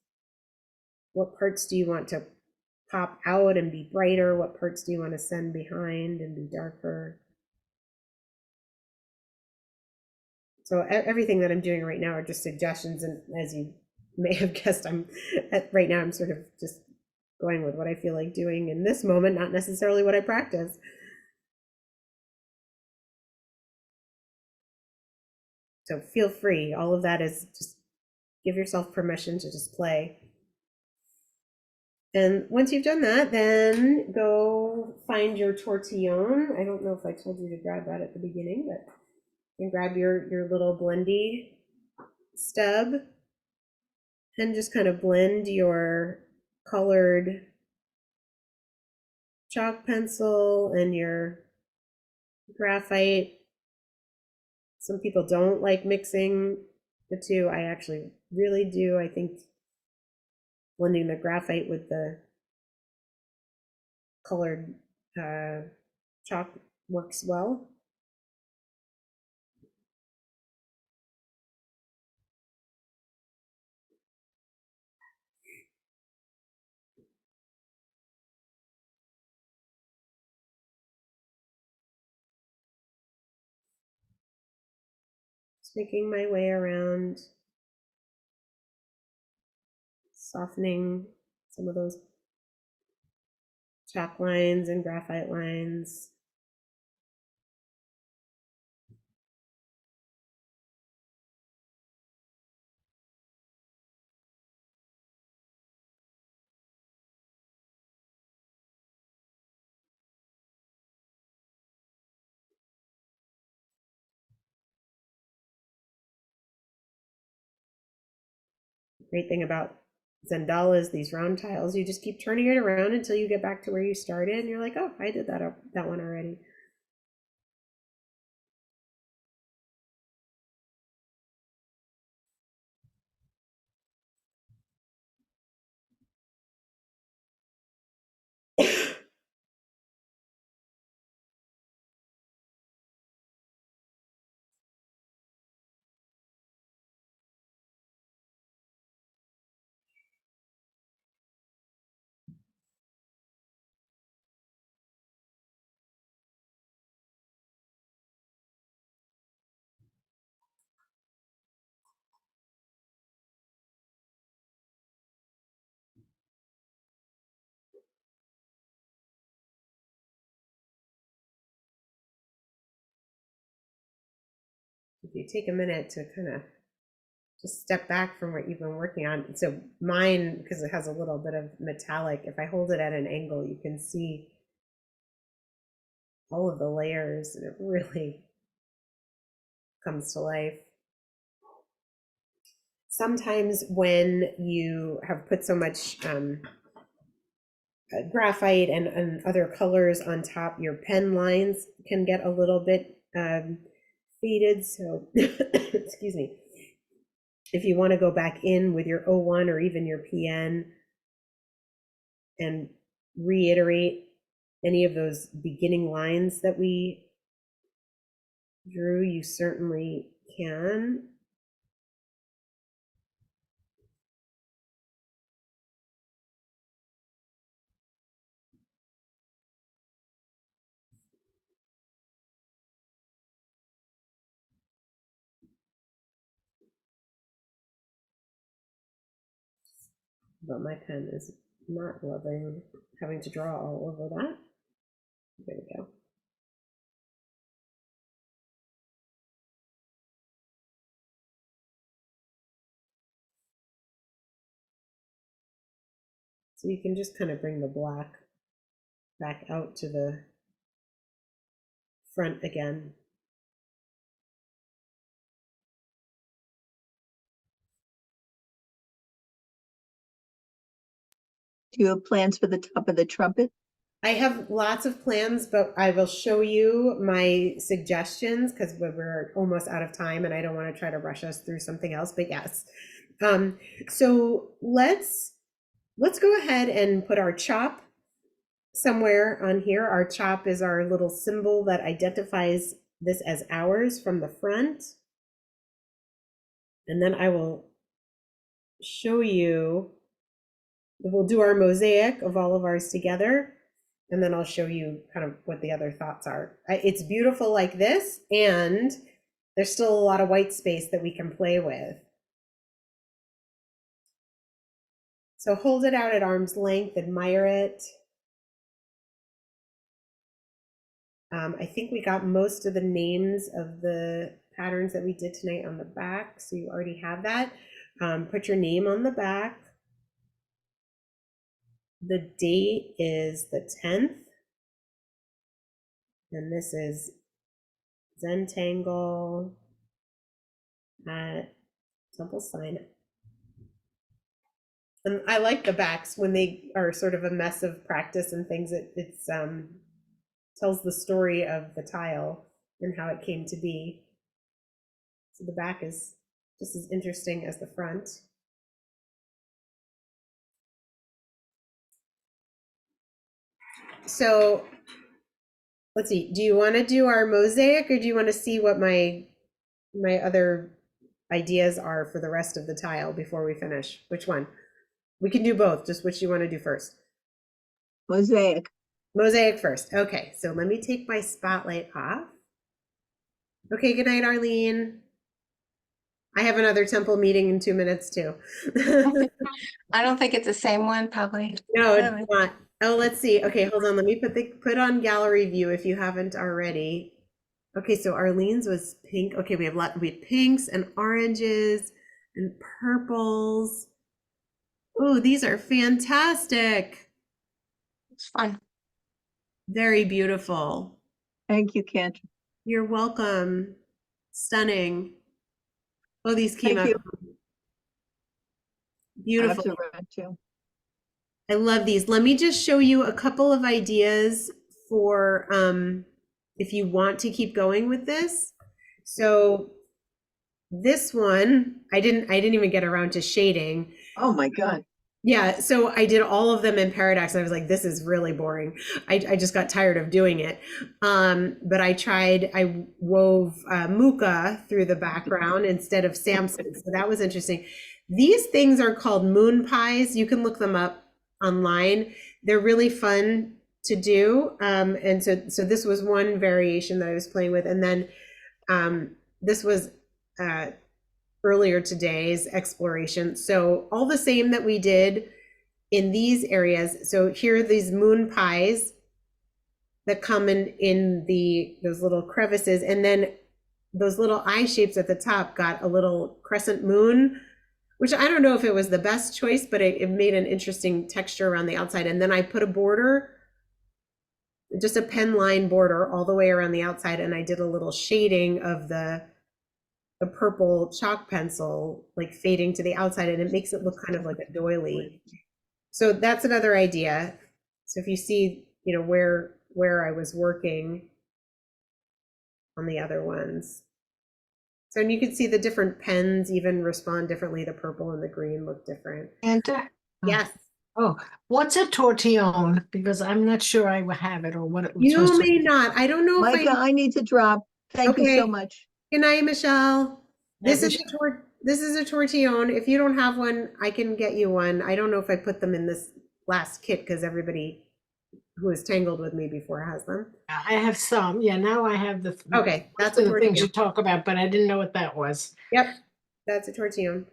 What parts do you want to pop out and be brighter? What parts do you want to send behind and be darker? So everything that I'm doing right now are just suggestions, and as you may have guessed, right now I'm sort of just going with what I feel like doing in this moment, not necessarily what I practice. So feel free. All of that is just give yourself permission to just play. And once you've done that, then go find your tortillon. I don't know if I told you to grab that at the beginning, but you can grab your little blendy stub and just kind of blend your colored chalk pencil and your graphite. Some people don't like mixing the two. I actually really do. I think blending the graphite with the colored chalk works well. Just making my way around, softening some of those chalk lines and graphite lines. Great thing about Zentangle is these round tiles, you just keep turning it around until you get back to where you started, and you're like, oh, I did that one already. If you take a minute to kind of just step back from what you've been working on. So mine, because it has a little bit of metallic, if I hold it at an angle, you can see all of the layers, and it really comes to life. Sometimes when you have put so much graphite and other colors on top, your pen lines can get a little bit faded. So, excuse me. If you want to go back in with your O1 or even your PN and reiterate any of those beginning lines that we drew, you certainly can. But my pen is not loving having to draw all over that. There we go. So you can just kind of bring the black back out to the front again. Do you have plans for the top of the trumpet? I have lots of plans, but I will show you my suggestions because we're almost out of time and I don't want to try to rush us through something else, but yes. So let's go ahead and put our chop somewhere on here. Our chop is our little symbol that identifies this as ours from the front. And then I will show you, we'll do our mosaic of all of ours together. And then I'll show you kind of what the other thoughts are. It's beautiful like this, and there's still a lot of white space that we can play with. So hold it out at arm's length, admire it. I think we got most of the names of the patterns that we did tonight on the back, so you already have that. Put your name on the back. The date is the 10th. And this is Zentangle at Temple Sign. And I like the backs when they are sort of a mess of practice and things. It's tells the story of the tile and how it came to be. So the back is just as interesting as the front. So let's see, do you want to do our mosaic or do you want to see what my other ideas are for the rest of the tile before we finish? Which one? We can do both, just which you want to do first. Mosaic. Mosaic first. Okay, so let me take my spotlight off. Okay, good night, Arlene. I have another temple meeting in 2 minutes too. I don't think it's the same one, probably. No, it's not. Oh, let's see. Okay, hold on. Let me put on gallery view if you haven't already. Okay, so Arlene's was pink. Okay, we have pinks and oranges and purples. Oh, these are fantastic. It's fun. Very beautiful. Thank you, Cantor. You're welcome. Stunning. Oh, these came Thank out beautiful. I'll have to read too. I love these. Let me just show you a couple of ideas for if you want to keep going with this. So this one, I didn't even get around to shading. Oh my God. Yeah, so I did all of them in Paradox and I was like, this is really boring. I just got tired of doing it. But I wove Muka through the background instead of Samson. So that was interesting. These things are called moon pies. You can look them up online. They're really fun to do. And so this was one variation that I was playing with. And then this was earlier today's exploration. So all the same that we did in these areas. So here are these moon pies that come in those little crevices. And then those little eye shapes at the top got a little crescent moon, which I don't know if it was the best choice, but it made an interesting texture around the outside. And then I put a border, just a pen line border all the way around the outside. And I did a little shading of the purple chalk pencil, like fading to the outside, and it makes it look kind of like a doily. So that's another idea. So if you see, you know, where I was working on the other ones. So, and you can see the different pens even respond differently. The purple and the green look different. Enter. Yes. Oh, what's a tortillon? Because I'm not sure I will have it or what it was You supposed to may be. not. I don't know if Micah, I need to drop. Thank you so Okay. much. Good night, Michelle. Yeah, This is a tortillon. If you don't have one, I can get you one. I don't know if I put them in this last kit because everybody who has tangled with me before has them. I have some. Yeah, now I have the Okay, that's most a of the things you tortillon. talk about, but I didn't know what that was. Yep, that's a tortillon.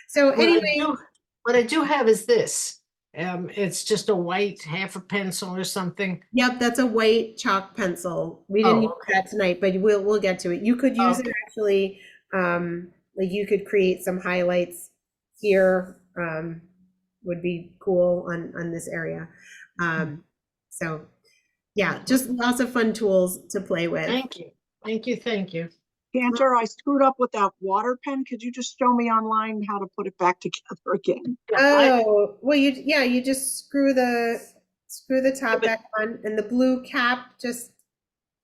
So What I anyway, do- what I do have is this. It's just a white half a pencil or something. yep, that's a white chalk pencil. We didn't Oh, use okay. that tonight, but we'll get to it. You could use it Okay. actually, like you could create some highlights here. would be cool on this area. So yeah, just lots of fun tools to play with. Thank you. Thank you. Thank you. Cantor, I screwed up with that water pen. Could you just show me online how to put it back together again? Oh, well, you just screw the top back on, and the blue cap just,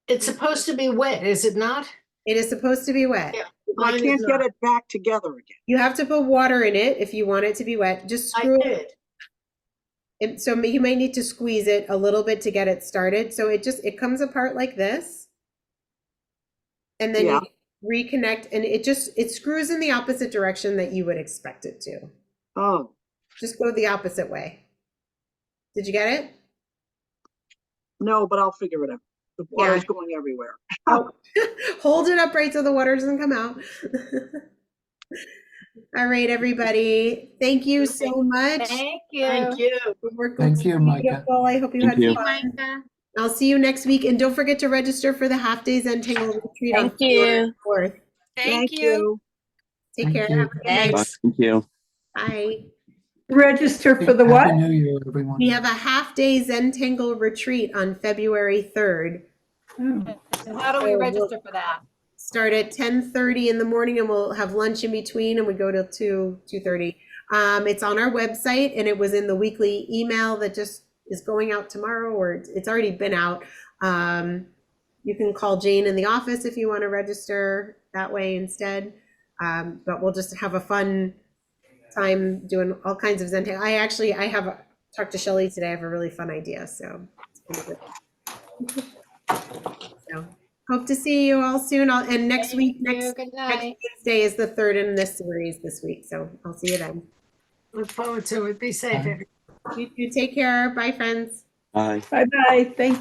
It's supposed to be wet, is it not? it is supposed to be wet. Yeah. I Mine is can't get not. it back together again. You have to put water in it if you want it to be wet. Just I screw it. did. And so you may need to squeeze it a little bit to get it started. So it comes apart like this. And then Yeah. you reconnect, and it screws in the opposite direction that you would expect it to. Oh, Just go the opposite way. Did you get it? no, but I'll figure it out. The water's going everywhere. Oh, hold it upright so the water doesn't come out. All right, everybody. Thank you so much. Thank you. Thank you, Micah. Beautiful. I hope you Thank had you. fun. I'll see you next week. And don't forget to register for the half-day Zentangle retreat on Thank you. February 4th. Thank you. Take Thank care. you. Have a good night. Bye. Thank you. Bye. Register for the what? Happy New Year, everyone. We have a half-day Zentangle retreat on February 3rd. Oh. How do we register for that? Start at 10:30 in the morning, and we'll have lunch in between, and we go till 2:30. It's on our website, and it was in the weekly email that just is going out tomorrow, or it's already been out. You can call Jane in the office if you want to register that way instead. But we'll just have a fun time doing all kinds of Zentangle. I have talked to Shelly today. I have a really fun idea, so it's gonna be good. So hope to see you all soon. And next week, next Wednesday is the third in this series this week. So I'll see you then. Look forward to it. Be safe. Bye. You take care. Bye, friends. Bye. Bye-bye. Thank